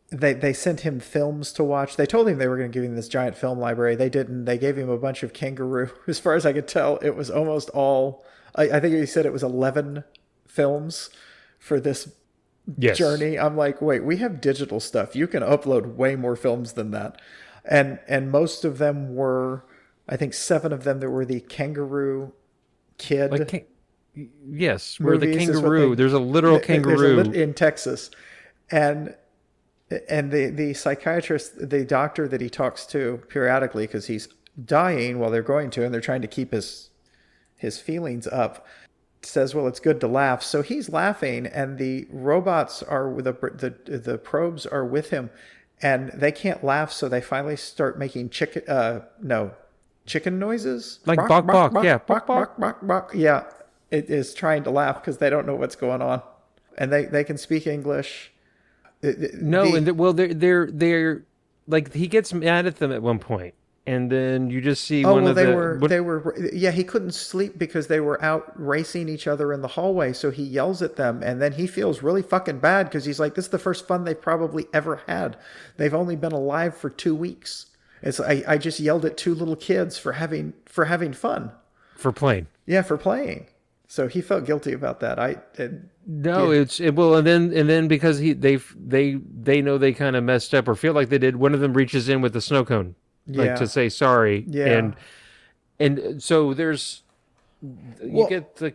they sent him films to watch. They told him they were going to give him this giant film library. They didn't. They gave him a bunch of kangaroo. As far as I could tell, it was almost all. I think he said it was 11 films for this journey. I'm like, wait, we have digital stuff. You can upload way more films than that. And most of them were, I think 7 of them, there were the Kangaroo Kid. Yes, where the kangaroo. There's a literal kangaroo in Texas. And the psychiatrist, the doctor that he talks to periodically, because he's dying while they're going to, and they're trying to keep his feelings up, says, well, it's good to laugh. So he's laughing, and the robots the probes are with him, and they can't laugh, so they finally start making chicken noises. Like bok bok, yeah. Bok bok bok bok. Yeah. It is trying to laugh because they don't know what's going on. And they can speak English. They're like, he gets mad at them at one point. and then you just see Oh one well, of they were yeah. He couldn't sleep because they were out racing each other in the hallway. So he yells at them, and then he feels really fucking bad because he's like, "This is the first fun they've probably ever had. They've only been alive for 2 weeks. It's I just yelled at two little kids for having fun. for playing. Yeah, for playing. So he felt guilty about that. No, Yeah, well, and then because they know they kind of messed up or feel like they did. One of them reaches in with the snow cone, like to yeah, say sorry, yeah. and so there's you Well, get the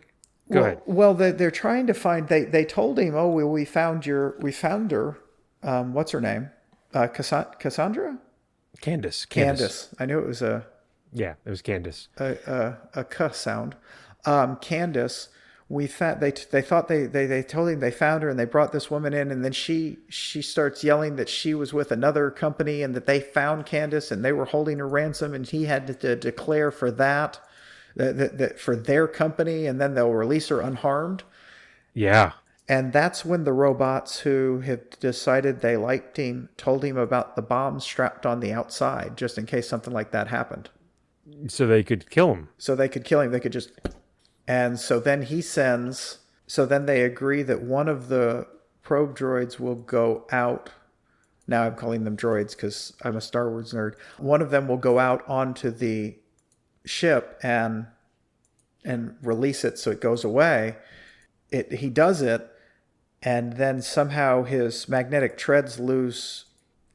go ahead. they're trying to find. They told him, "Oh, we found her. What's her name? Cassandra, Candace. Candace. I knew it was Yeah, it was Candace. a cuss sound. Candace. We found they thought they told him they found her and they brought this woman in and then she starts yelling that she was with another company and that they found Candace and they were holding her ransom and he had to declare for that for their company and then they'll release her unharmed. Yeah. And that's when the robots who have decided they liked him told him about the bombs strapped on the outside just in case something like that happened. So they could kill him. So they could kill him. They could just. And so then so then they agree that one of the probe droids will go out. Now I'm calling them droids because I'm a Star Wars nerd. One of them will go out onto the ship and release it so it goes away. He does it, and then somehow his magnetic treads lose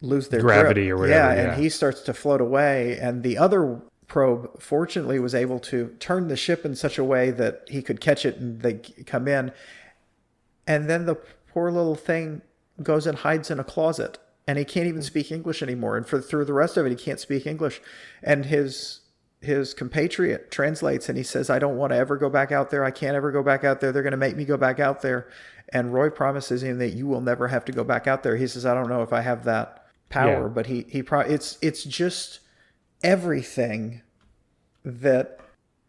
their Gravity grip. or whatever. Yeah, And he starts to float away, and the other probe fortunately was able to turn the ship in such a way that he could catch it and they come in, and then the poor little thing goes and hides in a closet and he can't even speak English anymore, and through the rest of it he can't speak English, and his compatriot translates and he says, "I don't want to ever go back out there. I can't ever go back out there. They're going to make me go back out there." And Roy promises him that you will never have to go back out there. He says, "I don't know if I have that power," Yeah. but it's just everything that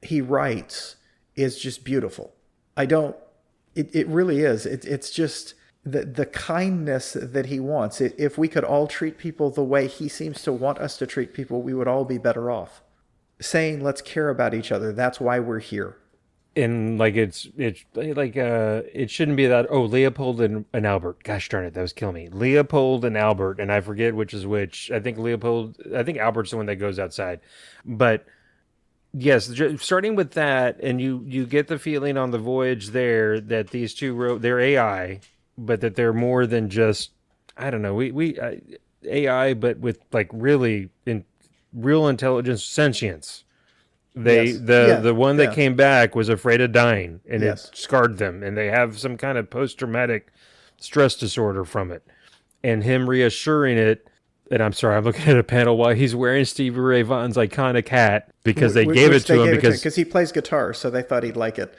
he writes is just beautiful. It really is. It's just the kindness that he wants. If we could all treat people the way he seems to want us to treat people, we would all be better off. Saying, let's care about each other. That's why we're here. And like it's like it shouldn't be that. Oh, Leopold and Albert. Gosh darn it, that was killing me. Leopold and Albert, and I forget which is which. I think Albert's the one that goes outside, but yes, starting with that, and you get the feeling on the voyage there that these two they're AI, but that they're more than just, I don't know, we AI, but with like really real intelligence, sentience. Yes. The one that came back was afraid of dying, and Yes. it scarred them, and they have some kind of post traumatic stress disorder from it. And him reassuring it. And I'm sorry, I'm looking at a panel while he's wearing Stevie Ray Vaughan's iconic hat because they gave it to him because he plays guitar, so they thought he'd like it.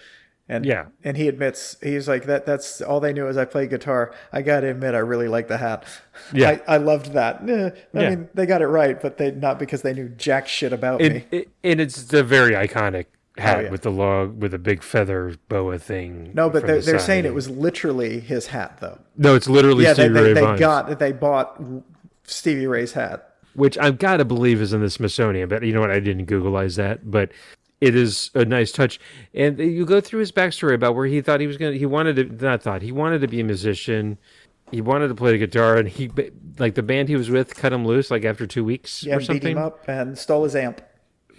And yeah, and he admits, he's like, that's all they knew is I play guitar. I gotta admit, I really like the hat. Yeah. I loved that. I mean, they got it right, but they not because they knew jack shit about me. And it's the very iconic hat yeah. with the log with a big feather boa thing. No, but from the they're side. saying it was literally his hat, though. No, it's literally Yeah, Stevie Ray Vaughan's. they bought Stevie Ray's hat. Which I've got to believe is in the Smithsonian, but you know what? I didn't Googleize that, but it is a nice touch. And you go through his backstory about where he thought he wanted to be a musician. He wanted to play the guitar, and like the band he was with cut him loose like after 2 weeks or something. Beat him up and stole his amp.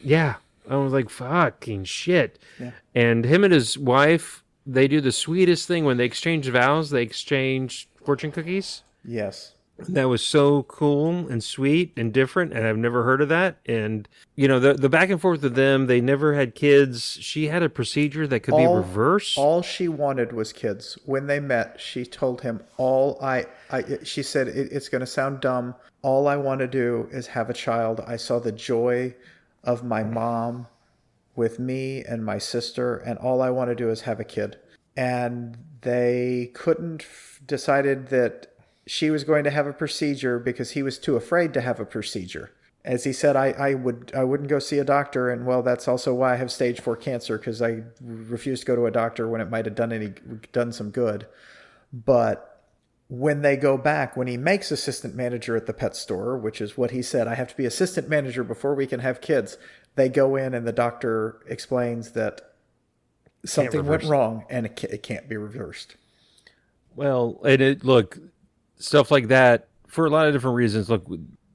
Yeah. I was like, fucking shit. Yeah. And him and his wife, they do the sweetest thing when they exchange vows. They exchange fortune cookies. Yes. That was so cool and sweet and different, and I've never heard of that. And you know, the back and forth of them, they never had kids. She had a procedure that could be reversed. All she wanted was kids. When they met, she told him, she said, it's going to sound dumb. All I want to do is have a child. I saw the joy of my mom with me and my sister, and all I want to do is have a kid. And they couldn't decided that she was going to have a procedure because he was too afraid to have a procedure. As he said, I wouldn't go see a doctor, and well, that's also why I have stage 4 cancer, because I refused to go to a doctor when it might have done some good. But when they go back, when he makes assistant manager at the pet store, which is what he said, I have to be assistant manager before we can have kids. They go in and the doctor explains that something went wrong and it can't be reversed. Well, look, stuff like that for a lot of different reasons. Look,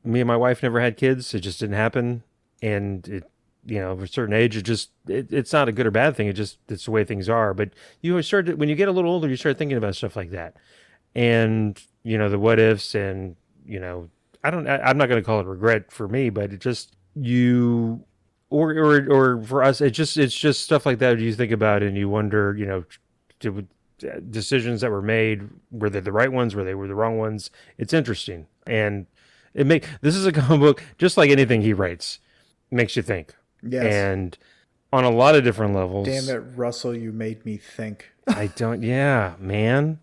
me and my wife never had kids. It just didn't happen. And of a certain age, it's not a good or bad thing. It's the way things are. But when you get a little older, you start thinking about stuff like that. And, the what ifs and, I'm not going to call it regret for me, but it just, or for us, it's just stuff like that you think about and you wonder, decisions that were made, were they the right ones, were they the wrong ones? It's interesting. And this is a comic book, just like anything he writes, makes you think. Yes. And on a lot of different levels. Damn it, Russell, you made me think. Yeah, man.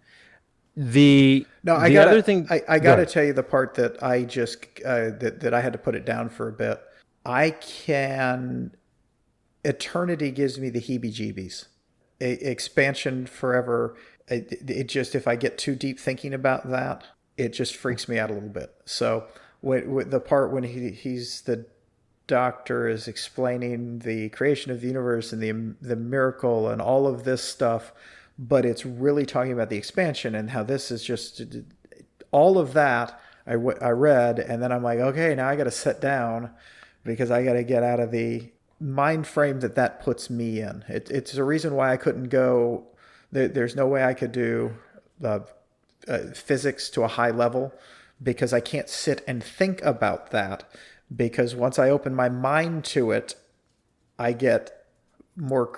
I gotta tell you the part that I just that I had to put it down for a bit. Eternity gives me the heebie-jeebies. Expansion forever. It just, if I get too deep thinking about that, it just freaks me out a little bit. So the part when he's the doctor is explaining the creation of the universe and the miracle and all of this stuff, but it's really talking about the expansion and how this is just all of that. I read, and then I'm like, okay, now I got to sit down because I got to get out of the mind frame that puts me in. It's a reason why I couldn't go. There's no way I could do physics to a high level because I can't sit and think about that. Because once I open my mind to it, I get more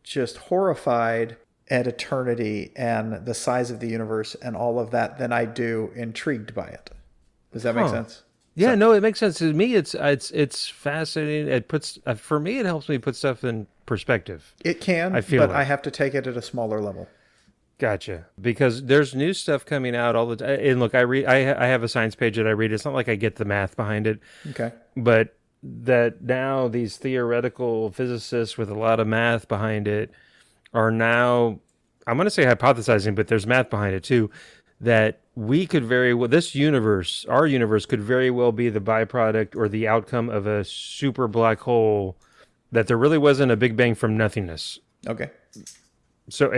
just horrified at eternity and the size of the universe and all of that than I do intrigued by it. Does that make sense? Yeah, no, it makes sense to me. It's fascinating. It puts for me, it helps me put stuff in perspective. It can, I have to take it at a smaller level. Gotcha. Because there's new stuff coming out all the time. And look, I have a science page that I read. It's not like I get the math behind it. Okay. But that now these theoretical physicists with a lot of math behind it are now, I'm going to say hypothesizing, but there's math behind it too, that we could our universe could very well be the byproduct or the outcome of a super black hole, that there really wasn't a big bang from nothingness. Okay. So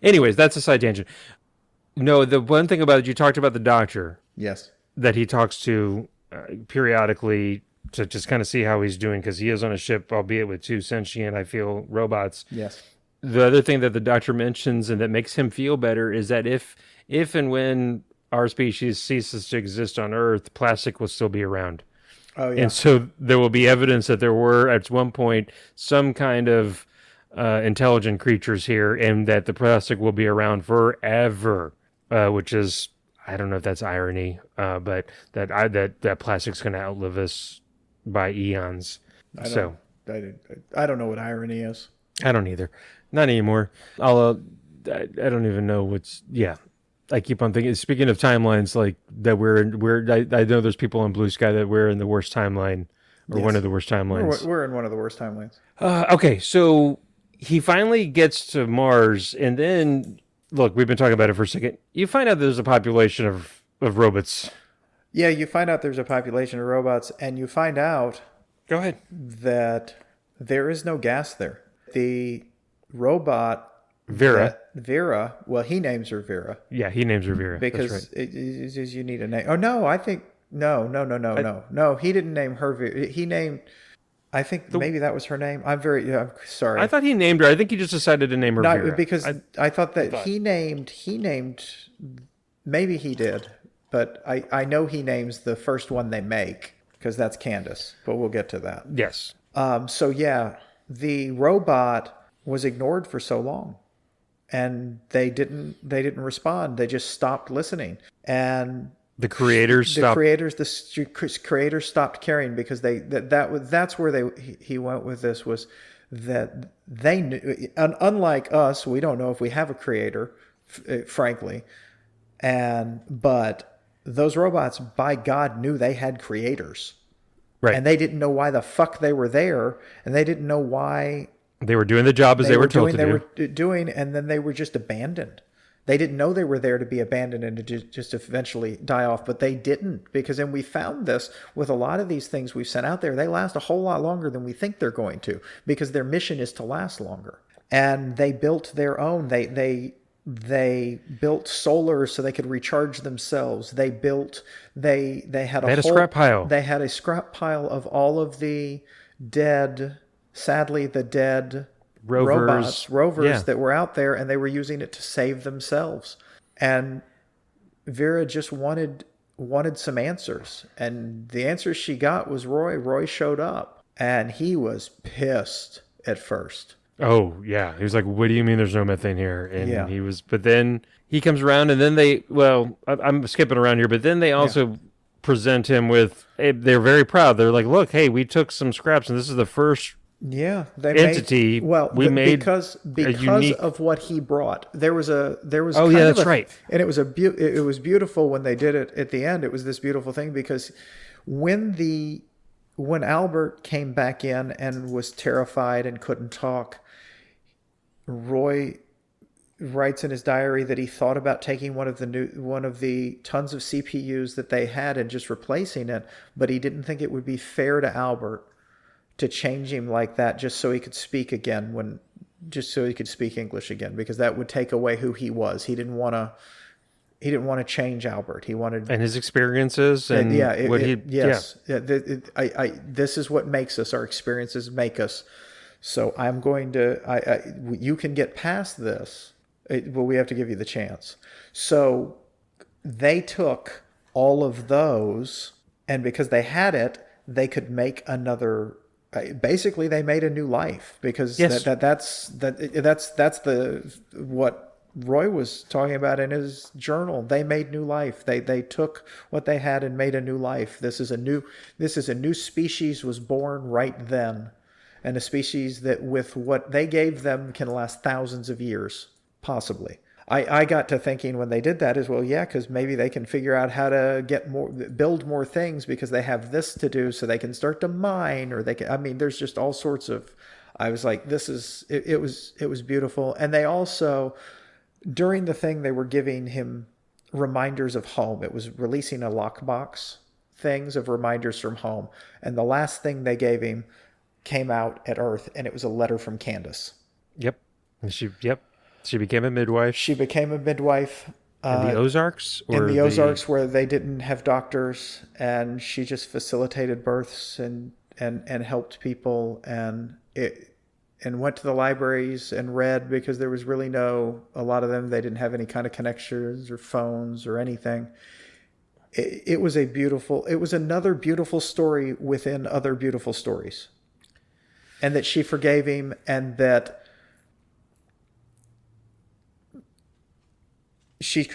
anyways, that's a side tangent. No, the one thing about it, you talked about the doctor. Yes. That he talks to periodically to just kind of see how he's doing, because he is on a ship, albeit with two sentient, I feel, robots. Yes. The other thing that the doctor mentions and that makes him feel better is that if and when our species ceases to exist on Earth, plastic will still be around. Oh, yeah. And so there will be evidence that there were at one point some kind of intelligent creatures here, and that the plastic will be around forever, which is, I don't know if that's irony, but that plastic's going to outlive us by eons. I don't know what irony is. I don't either. Not anymore. I don't even know what's. Yeah, I keep on thinking. Speaking of timelines, like that I know there's people on Blue Sky that we're in the worst timeline, or one of the worst timelines. We're in one of the worst timelines. Okay, so he finally gets to Mars, and then look, we've been talking about it for a second. You find out there's a population of robots. Yeah, you find out there's a population of robots, and you find out. Go ahead. That there is no gas there. The robot Vera. Well, he names her Vera. Yeah, he names her Vera. Because that's right. you need a name. Oh no, I think no. No, he didn't name her Vera. He named. I think maybe that was her name. I'm sorry. I thought he named her. I think he just decided to name her Vera. Because I thought that he named. Maybe he did, but I know he names the first one they make, because that's Candace. But we'll get to that. Yes. So yeah, the robot was ignored for so long, and they didn't respond. They just stopped listening, and the creators stopped caring, because that's where he went with this, was that they knew, unlike us, we don't know if we have a creator, frankly, but those robots, by God, knew they had creators. Right. And they didn't know why the fuck they were there, and they didn't know why they were doing the job as they were told to do. They were doing, and then they were just abandoned. They didn't know they were there to be abandoned and to just eventually die off, but they didn't, because then we found this with a lot of these things we've sent out there. They last a whole lot longer than we think they're going to, because their mission is to last longer. And they built their own. They built solar so they could recharge themselves. They had a scrap pile. They had a scrap pile of all of the dead, sadly the dead rovers that were out there, and they were using it to save themselves. And Vera just wanted some answers, and the answers she got was Roy. Roy showed up, and he was pissed at first. Oh yeah, he was like, "What do you mean there's no methane here?" And Yeah. he was, but then he comes around, and then I'm skipping around here, but then they also present him with. They're very proud. They're like, "Look, hey, we took some scraps, and this is the first." Yeah, entity. Because of what he brought. There was that's right. And it was beautiful when they did it at the end. It was this beautiful thing, because when Albert came back in and was terrified and couldn't talk, Roy writes in his diary that he thought about taking one of the tons of CPUs that they had and just replacing it, but he didn't think it would be fair to Albert to change him like that just so he could speak again, just so he could speak English again, because that would take away who he was. He didn't want to change Albert. He wanted, and his experiences, and this is what makes us. Our experiences make us. So I'm going to. You can get past this, but we have to give you the chance. So they took all of those, and because they had it, they could make another. Basically, they made a new life, because that's what Roy was talking about in his journal. They made new life. They took what they had and made a new life. This is a new species was born right then, and a species that with what they gave them can last thousands of years, possibly. I got to thinking when they did that as well, because maybe they can figure out how to build more things, because they have this to do, so they can start to mine, or they can. There's just all sorts of. I was like, it was beautiful, and they also, during the thing, they were giving him reminders of home. It was releasing a lockbox things of reminders from home, and the last thing they gave him came out at Earth, and it was a letter from Candace. Yep, She became a midwife. In the Ozarks? Where they didn't have doctors, and she just facilitated births and helped people, and went to the libraries and read, because there was really a lot of them, they didn't have any kind of connections or phones or anything. It was another beautiful story within other beautiful stories. And that she forgave him, and that she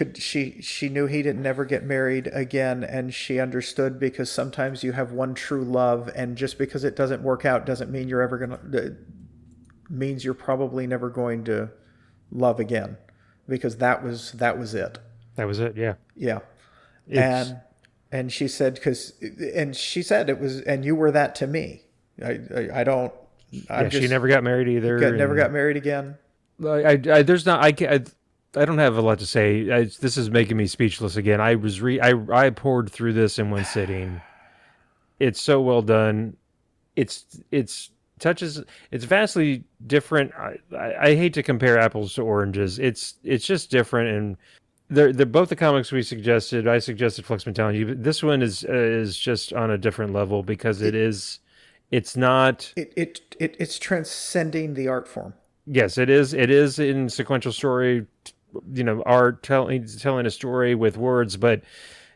knew he didn't never get married again, and she understood, because sometimes you have one true love, and just because it doesn't work out doesn't mean means you're probably never going to love again, because that was it. That was it, yeah. Yeah. And she said it was, and you were that to me. She never got married either. Never got married again. I don't have a lot to say. This is making me speechless again. I poured through this in one sitting. It's so well done. It's vastly different. I hate to compare apples to oranges. It's just different, and they're both the comics we suggested. I suggested Flex Mentallo. This one is just on a different level, because it's transcending the art form. Yes, it is. It is in sequential story. Art telling a story with words, but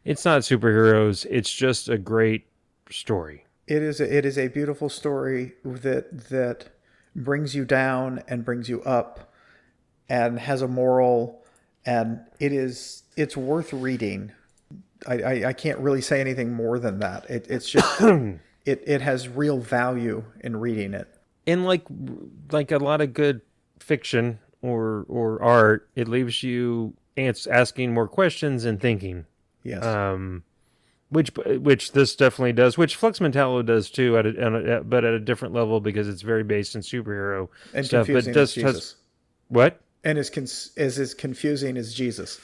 it's not superheroes. It's just a great story. It is a beautiful story that brings you down and brings you up, and has a moral, and it's worth reading. I can't really say anything more than that. It's just it has real value in reading it. And like a lot of good fiction or art, it leaves you asking more questions and thinking. Yes. Which this definitely does, which Flex Mentallo does too, but at a different level, because it's very based in superhero and stuff. Confusing but does Jesus. What? and is as confusing as Jesus.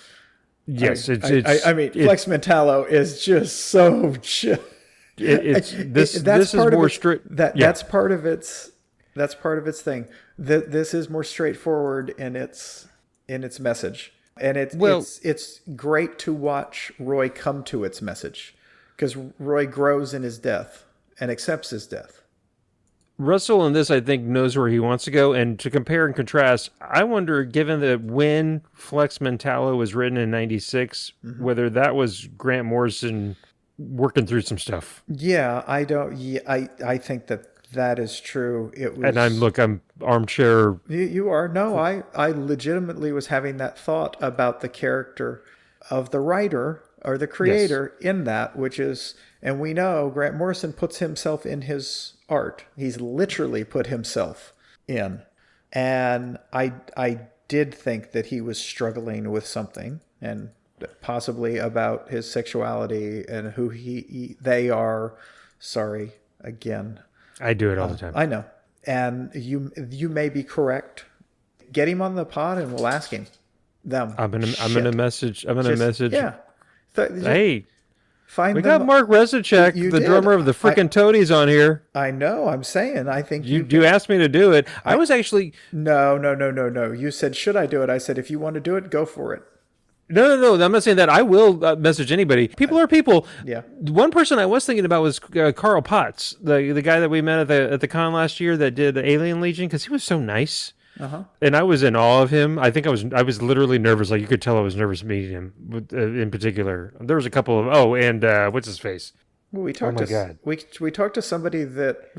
Yes, I mean, Flex Mentallo is just so. This That's is part of more it. strict. That's part of its. That's part of its thing. This is more straightforward in its message, and it's great to watch Roy come to its message, because Roy grows in his death and accepts his death. Russell in this, I think, knows where he wants to go. And to compare and contrast, I wonder, given that when Flex Mentallo was written in '96, whether that was Grant Morrison working through some stuff. Yeah, I don't. Yeah, I think that is true. It was, And I'm armchair. You are. No, I legitimately was having that thought about the character of the writer or the creator in that, which is, and we know Grant Morrison puts himself in his art. He's literally put himself in. And I did think that he was struggling with something, and possibly about his sexuality and who they are. Sorry, again. I do it all the time. I know. And you may be correct. Get him on the pod and we'll ask him. I'm gonna message. Yeah. Hey, we got Mark Resicek, the drummer of the frickin' Toadies, on here. I know. I'm saying. I think you asked me to do it. I was actually no. You said, should I do it? I said, if you want to do it, go for it. No. I'm not saying that. I will message anybody. People are people. Yeah. One person I was thinking about was Carl Potts, the guy that we met at the con last year that did Alien Legion, because he was so nice. And I was in awe of him. I think I was literally nervous. Like, you could tell I was nervous meeting him. In particular, there was a couple of what's his face? Well, we talked we talked to somebody that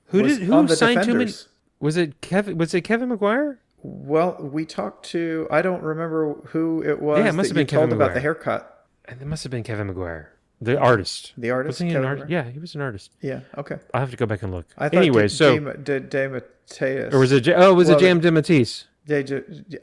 who signed Defenders. too many. Was it Kevin McGuire? Well, we talked to, I don't remember who it was. Yeah, it must have been Kevin told about McGuire. the haircut. And it must have been Kevin McGuire, the artist. The artist. Wasn't he an Kevin artist? McGuire? Yeah, he was an artist. Yeah. Okay. I'll have to go back and look. I thought anyway, DeMatteis. or was it? Was it J.M. DeMatteis?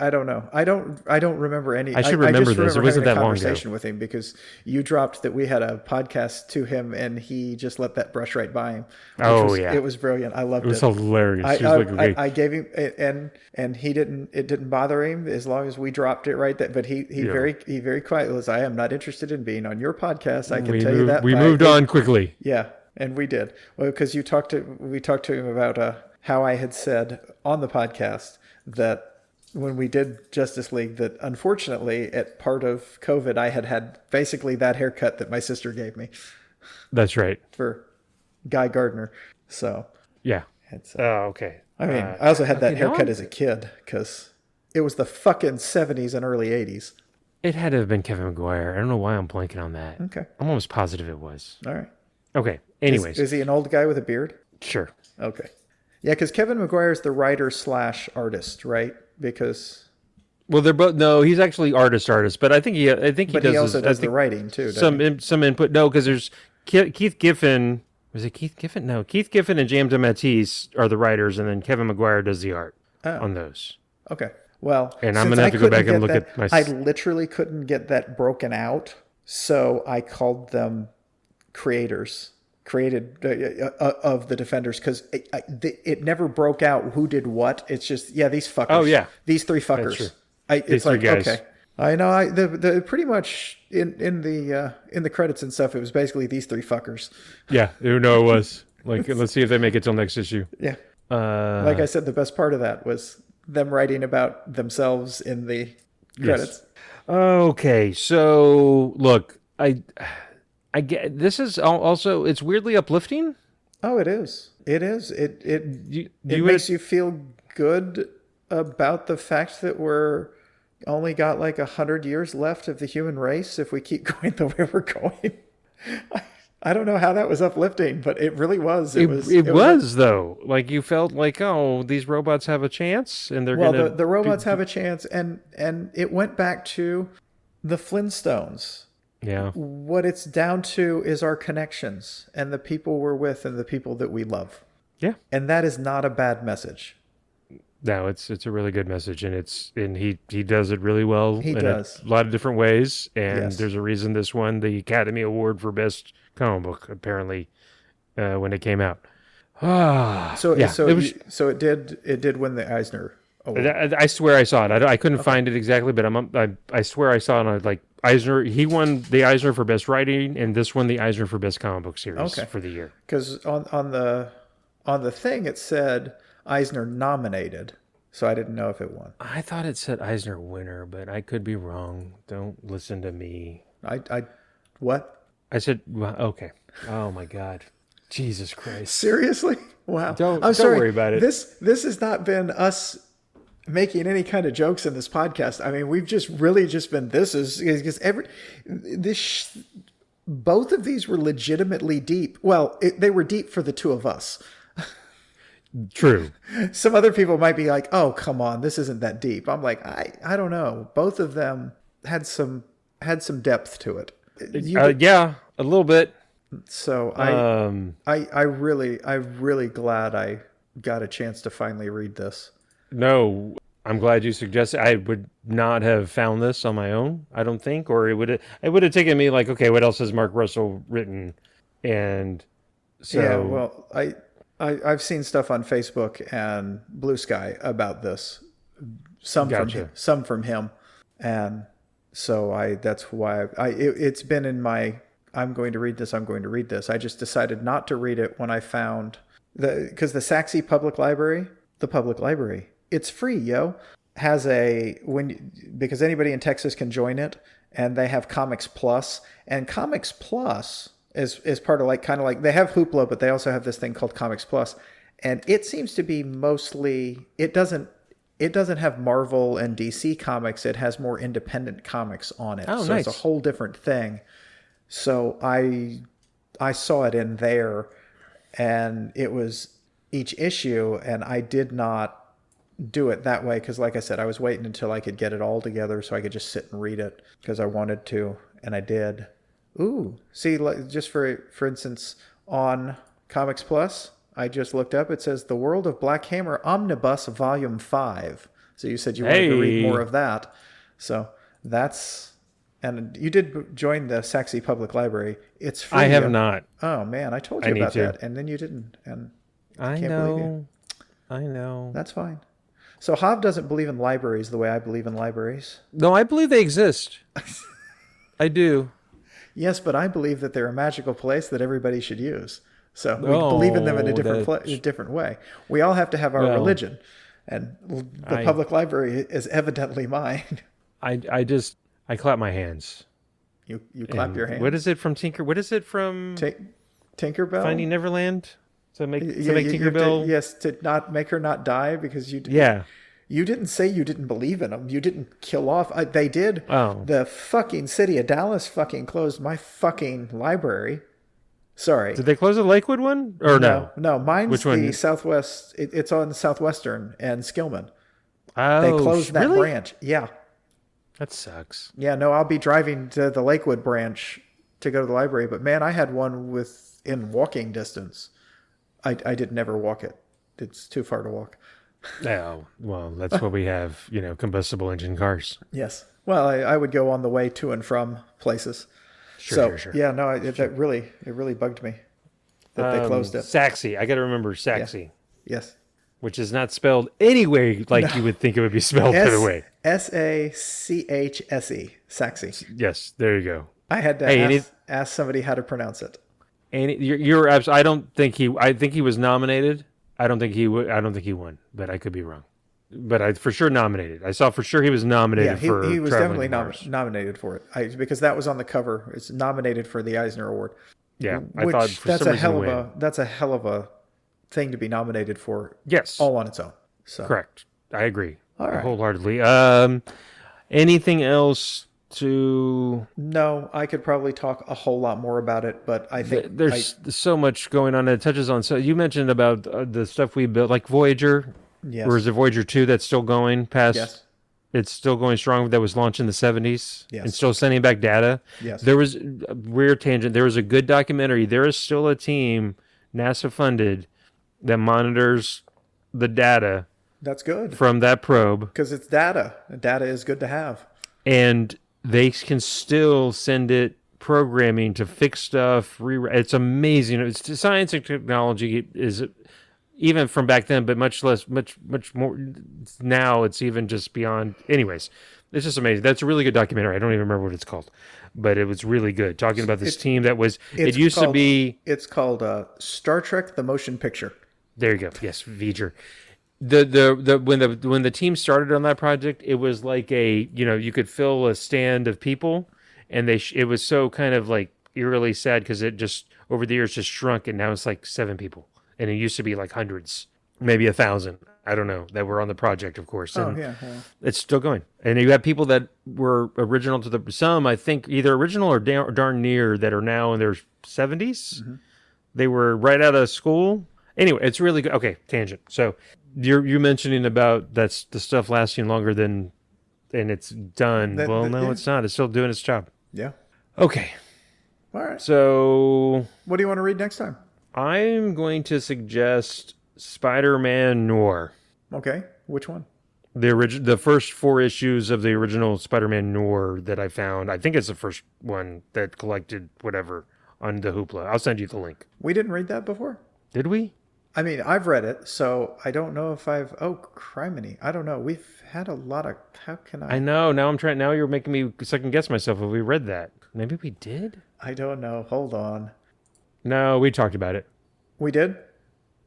I don't know. I don't remember any. I should remember this. It wasn't that long ago. Conversation with him, because you dropped that we had a podcast to him, and he just let that brush right by him. It was brilliant. I loved it. It was hilarious. I gave him, and he didn't. It didn't bother him as long as we dropped it right. But he very quietly was. I am not interested in being on your podcast. I can tell you that. We moved on quickly. Yeah, and we did. Well, because we talked to him about how I had said on the podcast that when we did Justice League, that unfortunately at part of COVID, I had basically that haircut that my sister gave me. That's right. For Guy Gardner. So yeah. Okay. I mean, I also had that haircut as a kid, because it was the fucking 70s and early 80s. It had to have been Kevin McGuire. I don't know why I'm blanking on that. Okay. I'm almost positive it was. All right. Okay. Anyways. Is he an old guy with a beard? Sure. Okay. Yeah, because Kevin McGuire is the writer/artist, right? Because they're both. No, he's actually artist, but I think he but does. He also does the writing too. Some input. No, because there's Keith Giffen. Was it Keith Giffen? No, Keith Giffen and J.M. DeMatteis are the writers, and then Kevin McGuire does the art on those. Okay. Well, and I'm gonna have to go back and look at my. I literally couldn't get that broken out, so I called them created of the Defenders, because it never broke out who did what. It's just these fuckers. Oh yeah, these three fuckers. These three guys. Okay, I know. The pretty much in the credits and stuff, it was basically these three fuckers. Yeah, it was like, let's see if they make it till next issue. Yeah, like I said, the best part of that was them writing about themselves in the credits. Yes. Okay, so look, I get this is also, it's weirdly uplifting. Oh, it is. It is. It makes you feel good about the fact that we're only got like 100 years left of the human race if we keep going the way we're going. I don't know how that was uplifting, but it really was. It was though. Like, you felt like, oh, these robots have a chance, and they're the robots have a chance, and it went back to the Flintstones. Yeah. What it's down to is our connections and the people we're with and the people that we love. Yeah. And that is not a bad message. No, it's a really good message, and he does it really well. He does. A lot of different ways, and there's a reason this won the Academy Award for Best Comic Book, apparently, when it came out. So it did win the Eisner I swear I saw it. I couldn't find it exactly, but I swear I saw it. Like Eisner, he won the Eisner for best writing, and this won the Eisner for best comic book series for the year. Because on the thing it said Eisner nominated, so I didn't know if it won. I thought it said Eisner winner, but I could be wrong. Don't listen to me. What? I said, well, okay. Oh my God, Jesus Christ! Seriously? Wow. Don't worry about it. This has not been us making any kind of jokes in this podcast. I mean, we've just really just been. This is because both of these were legitimately deep. Well, they were deep for the two of us. True. Some other people might be like, "Oh, come on, this isn't that deep." I'm like, I don't know. Both of them had some depth to it. Yeah, a little bit. So I'm really glad I got a chance to finally read this. No, I'm glad you suggested. I would not have found this on my own, I don't think, or it would have taken me like, okay, what else has Mark Russell written? And so yeah, well, I've seen stuff on Facebook and Blue Sky about this, some from him, and so that's why it's been in my I'm going to read this. I just decided not to read it when I found because the Saxe Public Library, it's free, yo. Has because anybody in Texas can join it, and they have Comics Plus, and Comics Plus is part of kind of like they have Hoopla, but they also have this thing called Comics Plus, and it seems to be mostly it doesn't have Marvel and DC comics. It has more independent comics on it. Oh, so nice. It's a whole different thing. So I saw it in there, and it was each issue, and I did not do it that way because, like I said, I was waiting until I could get it all together so I could just sit and read it because I wanted to, and I did. Ooh, see, just for instance, on Comics Plus, I just looked up. It says The World of Black Hammer Omnibus Volume 5. So you said you wanted to read more of that. So that's... And you did join the Saxe Public Library. It's free. I have not. Oh, man, I told you about that. And then you didn't. And I can't believe you. I know. That's fine. So Hav doesn't believe in libraries the way I believe in libraries. No, I believe they exist. I do. Yes, but I believe that they're a magical place that everybody should use. So we believe in them in a different way. We all have to have our religion. And the public library is evidently mine. I clap my hands. You clap your hands. What is it from Tinkerbell? Finding Neverland? To make Tinkerbell? Yes, to not make her not die because you didn't say you didn't believe in them. You didn't kill off. They did. Oh. The fucking city of Dallas fucking closed my fucking library. Sorry. Did they close the Lakewood one? Or no? No, mine's Which one? The Southwest. It's on Southwestern and Skillman. Oh, they closed that really? branch. Yeah. That sucks. Yeah, no, I'll be driving to the Lakewood branch to go to the library. But man, I had one within walking distance. I did never walk it. It's too far to walk. Oh, well, that's what we have, combustible engine cars. Yes. Well, I would go on the way to and from places. Sure. Yeah, no, it really bugged me that they closed it. Saxe. I got to remember Saxe. Yeah. Yes. Which is not spelled any way like you would think it would be spelled the other way. Sachse. Saxe. Yes, there you go. I had to ask somebody how to pronounce it. And you're absolutely. I think he was nominated. I don't think he won, but I could be wrong. But for sure nominated. I saw for sure he was nominated for. He was definitely nominated for it because that was on the cover. It's nominated for the Eisner Award. Yeah, I thought for some reason that's a hell of a thing to be nominated for. Yes, all on its own. So correct. I agree wholeheartedly. Anything else to? No, I could probably talk a whole lot more about it, but I think there's so much going on. It touches on. So you mentioned about the stuff we built, like Voyager. Yes. Or is it Voyager 2 that's still going past? Yes. It's still going strong. That was launched in the 70s. Yes. And still sending back data. Yes. There was a weird tangent. There was a good documentary. There is still a team, NASA funded, that monitors the data. That's good. From that probe. Because it's data. Data is good to have. And they can still send it programming to fix stuff. It's amazing. It's science and technology is even from back then, but much less, much more. Now it's even just beyond. Anyways, it's just amazing. That's a really good documentary. I don't even remember what it's called, but it was really good. Talking about this team that was. It used to be. It's called Star Trek: The Motion Picture. There you go. Yes, V'ger. When the team started on that project, it was like you could fill a stand of people, and it was so kind of like eerily sad because it just over the years just shrunk, and now it's like 7 people, and it used to be like hundreds, maybe 1,000. I don't know, that were on the project, of course. And yeah. it's still going, and you have people that were original to some, I think, either original or darn near that are now in their 70s. Mm-hmm. They were right out of school. Anyway, it's really good. Okay, tangent. So you're mentioning about that's the stuff lasting longer than and it's done. No, it's not. It's still doing its job. Yeah. Okay. All right. So what do you want to read next time? I'm going to suggest Spider-Man Noir. Okay. Which one? The first 4 issues of the original Spider-Man Noir that I found. I think it's the first one that collected whatever on the Hoopla. I'll send you the link. We didn't read that before? Did we? I mean, I've read it, so I don't know if I've... Oh, criminy. I don't know. We've had a lot of... How can I... I know. Now you're making me second guess myself if we read that. Maybe we did? I don't know. Hold on. No, we talked about it. We did?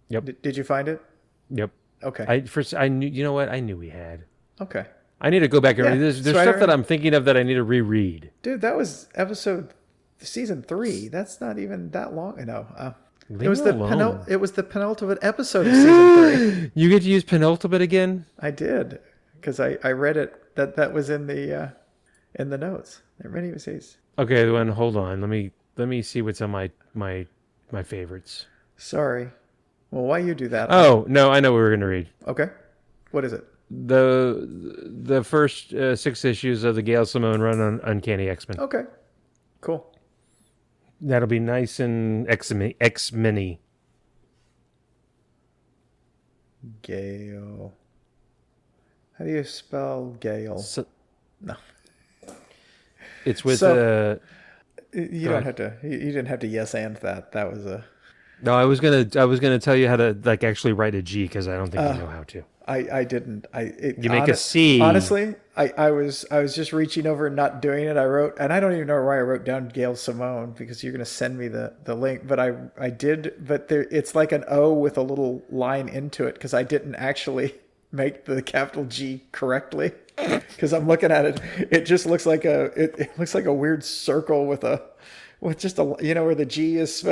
Yep. Did you find it? Yep. Okay. I knew. You know what? I knew we had. Okay. I need to go back and read. There's stuff that I'm thinking of that I need to reread. Dude, that was season 3. That's not even that long. No. It was the penultimate episode of season 3. You get to use penultimate again? I did, because I read it. That was in the notes. Many says. Okay, then hold on. Let me see what's on my favorites. Sorry. Well, why you do that? Oh no, I know what we're gonna read. Okay. What is it? The first 6 issues of the Gail Simone run on Uncanny X-Men. Okay. Cool. That'll be nice and X-mini. Gale. How do you spell Gale? No. It's with you don't have to. You didn't have to yes and that. That was a. No, I was gonna tell you how to like actually write a G because I don't think you know how to. I didn't. You make a C. Honestly, I was just reaching over and not doing it. I wrote, and I don't even know why I wrote down Gail Simone because you're going to send me the link. But I did. But it's like an O with a little line into it because I didn't actually make the capital G correctly. Because I'm looking at it, it just looks like it looks like a weird circle with just a where the G is.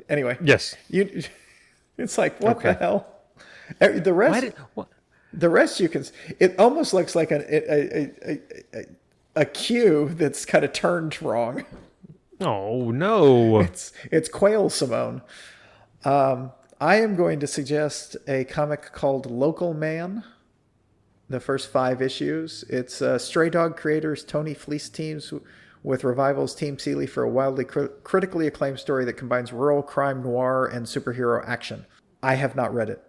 Anyway. Yes. It's like what the hell. The rest. The rest you can. It almost looks like a Q that's kind of turned wrong. Oh no! It's Quail Simone. I am going to suggest a comic called Local Man. The first 5 issues. It's Stray Dog creators Tony Fleece teams with Revival's Team Seeley for a wildly critically acclaimed story that combines rural crime noir and superhero action. I have not read it.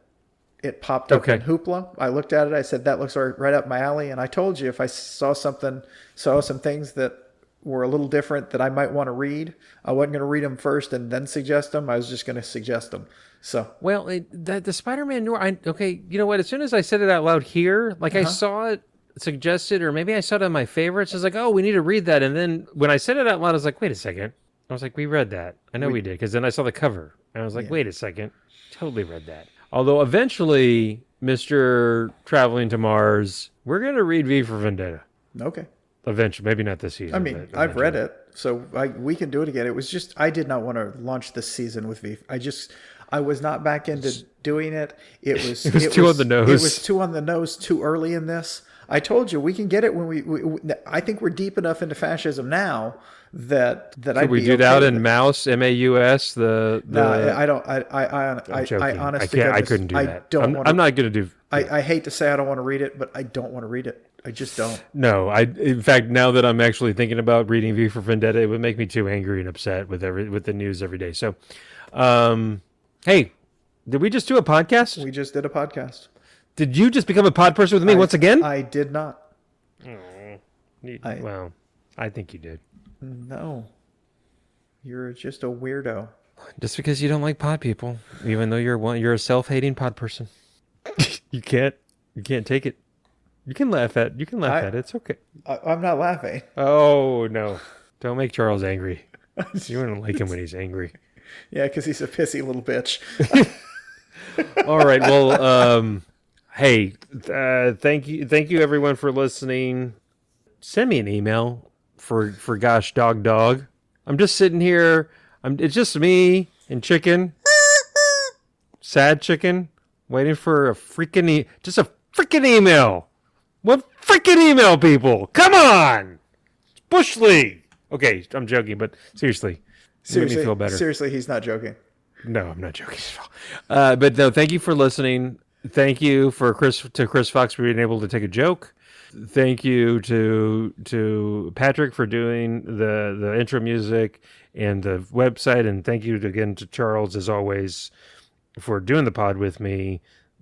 It popped up in Hoopla. I looked at it. I said, that looks right up my alley. And I told you if I saw some things that were a little different that I might want to read, I wasn't going to read them first and then suggest them. I was just going to suggest them. So well, the Spider-Man Noir. You know what? As soon as I said it out loud here, like I saw it suggested, or maybe I saw it on my favorites. I was like, oh, we need to read that. And then when I said it out loud, I was like, wait a second. I was like, we read that. I know we did because then I saw the cover and I was like, wait a second, totally read that. Although eventually, Mr. Traveling to Mars, we're going to read V for Vendetta. Okay. Eventually. Maybe not this season. I mean, I've read it, so we can do it again. It was just, I did not want to launch this season with V. I was not back into doing it. It was too on the nose. It was too on the nose too early in this. I told you, we can get it when we I think we're deep enough into fascism now that I'd we be do okay that with in it. Maus, M-A-U-S, No, I don't. I honestly, I couldn't do that. I'm not going to do. I hate to say I don't want to read it, but I don't want to read it. I just don't. No, in fact, now that I'm actually thinking about reading V for Vendetta, it would make me too angry and upset with the news every day. So, hey, did we just do a podcast? We just did a podcast. Did you just become a pod person with me once again? I did not. Well, I think you did. No. You're just a weirdo. Just because you don't like pod people, even though you're a self-hating pod person. You can't take it. You can laugh at it. It's okay. I'm not laughing. Oh no. Don't make Charles angry. You wouldn't like him when he's angry. Yeah, because he's a pissy little bitch. All right. Well, hey, thank you everyone for listening. Send me an email for gosh dog. I'm just sitting here. It's just me and chicken, sad chicken, waiting for a freaking just a freaking email. What freaking email, people? Come on, it's Bush League. Okay, I'm joking, but seriously, make me feel better. Seriously, he's not joking. No, I'm not joking at all. But no, thank you for listening. Thank you for Chris Fox for being able to take a joke. Thank you to Patrick for doing the intro music and the website, and thank you again to Charles as always for doing the pod with me,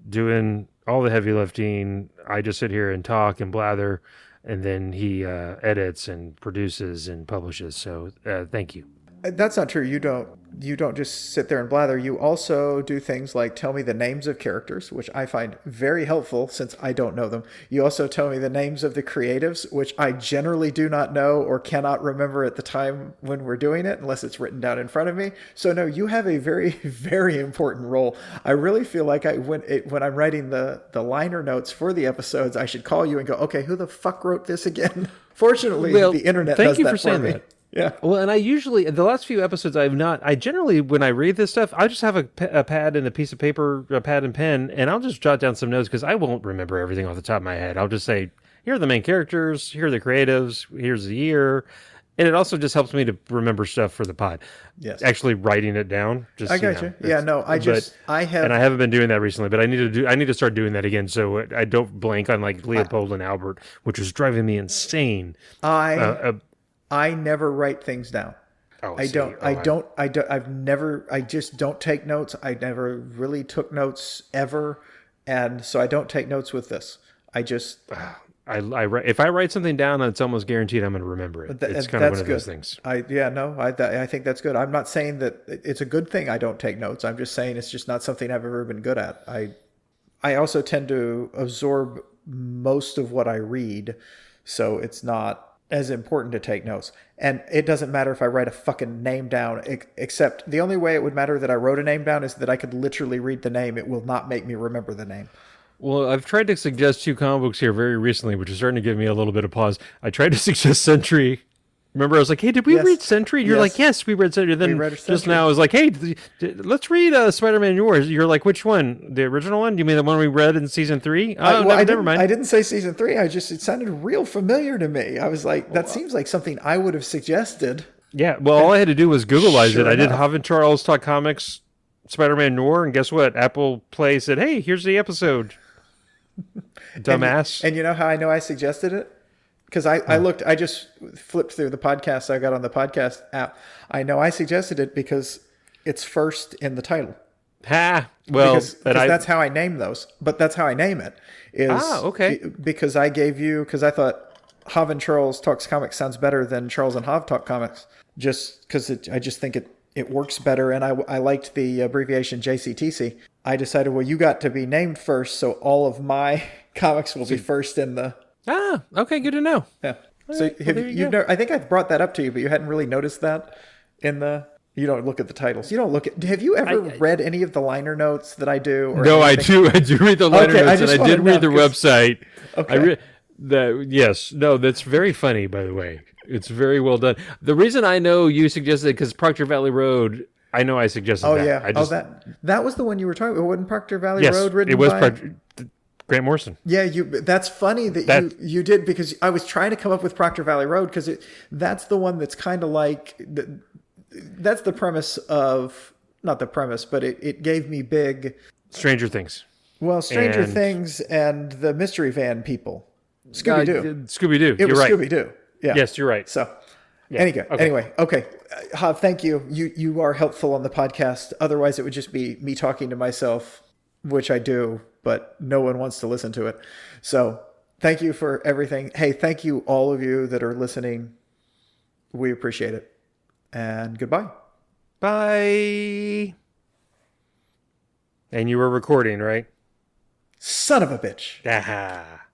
doing all the heavy lifting. I just sit here and talk and blather, and then he edits and produces and publishes. So thank you. That's not true. You don't just sit there and blather. You also do things like tell me the names of characters, which I find very helpful since I don't know them. You also tell me the names of the creatives, which I generally do not know or cannot remember at the time when we're doing it, unless it's written down in front of me. So no, you have a very, very important role. I really feel like when I'm writing the liner notes for the episodes, I should call you and go, okay, who the fuck wrote this again? Fortunately, the internet does that for me. Yeah. Well, and I usually, the last few episodes, I generally, when I read this stuff, I just have a pad and a piece of paper, a pad and pen, and I'll just jot down some notes because I won't remember everything off the top of my head. I'll just say, here are the main characters, here are the creatives, here's the year. And it also just helps me to remember stuff for the pod. Yes. Actually writing it down. Just, I got you. Yeah, no, I haven't been doing that recently, but I need to start doing that again so I don't blank on like Leopold and Albert, which was driving me insane. I never write things down. I just don't take notes. I never really took notes ever. And so I don't take notes with this. I just, if I write something down, it's almost guaranteed I'm going to remember it. It's kind of one of those things. I think that's good. I'm not saying that it's a good thing I don't take notes. I'm just saying it's just not something I've ever been good at. I also tend to absorb most of what I read, so it's not as important to take notes. And it doesn't matter if I write a fucking name down, except the only way it would matter that I wrote a name down is that I could literally read the name. It will not make me remember the name. Well, I've tried to suggest 2 comic books here very recently, which is starting to give me a little bit of pause. I tried to suggest Sentry. Remember, I was like, hey, did we read Sentry? You're like, yes, we read Sentry. Then just now I was like, hey, let's read Spider-Man Yours. You're like, which one? The original one? You mean the one we read in season 3? Never mind. I didn't say season 3. It sounded real familiar to me. I was like, that seems like something I would have suggested. Yeah, well, all I had to do was Googleize it. I did Hav Charles Talk Comics, Spider-Man Noir, and guess what? Apple Play said, hey, here's the episode. Dumbass. And you know how I know I suggested it? Because I just flipped through the podcast I got on the podcast app. I know I suggested it because it's first in the title. Well, because that's how I name those. But that's how I name it. Okay. Because I thought Hav and Charles Talks Comics sounds better than Charles and Hav Talk Comics. Just because I just think it works better. And I liked the abbreviation JCTC. I decided, well, you got to be named first, so all of my comics will be first in the... okay, good to know. Yeah. So I think I brought that up to you, but you hadn't really noticed that you don't look at the titles. You don't look at... Have you ever read any of the liner notes that I do? No, anything? I do read the liner notes, and I did read the website. Okay. Yes. No, that's very funny, by the way. It's very well done. The reason I know you suggested it, because Proctor Valley Road... I know I suggested that. Yeah. That was the one you were talking about. Wasn't Proctor Valley Road written by... Yes, it was Grant Morrison. Yeah, that's funny that you did, because I was trying to come up with Proctor Valley Road because that's the one that's kind of like... That's the premise of... Not the premise, but it gave me big... Stranger Things. Well, Stranger Things and the Mystery Van people. Scooby-Doo. Scooby-Doo. It was Scooby-Doo. Yeah. Yes, you're right. So... Yeah. Anyway, okay. Hav, thank you. You are helpful on the podcast. Otherwise, it would just be me talking to myself, which I do, but no one wants to listen to it. So thank you for everything. Hey, thank you, all of you that are listening. We appreciate it. And goodbye. Bye. And you were recording, right? Son of a bitch. Ah.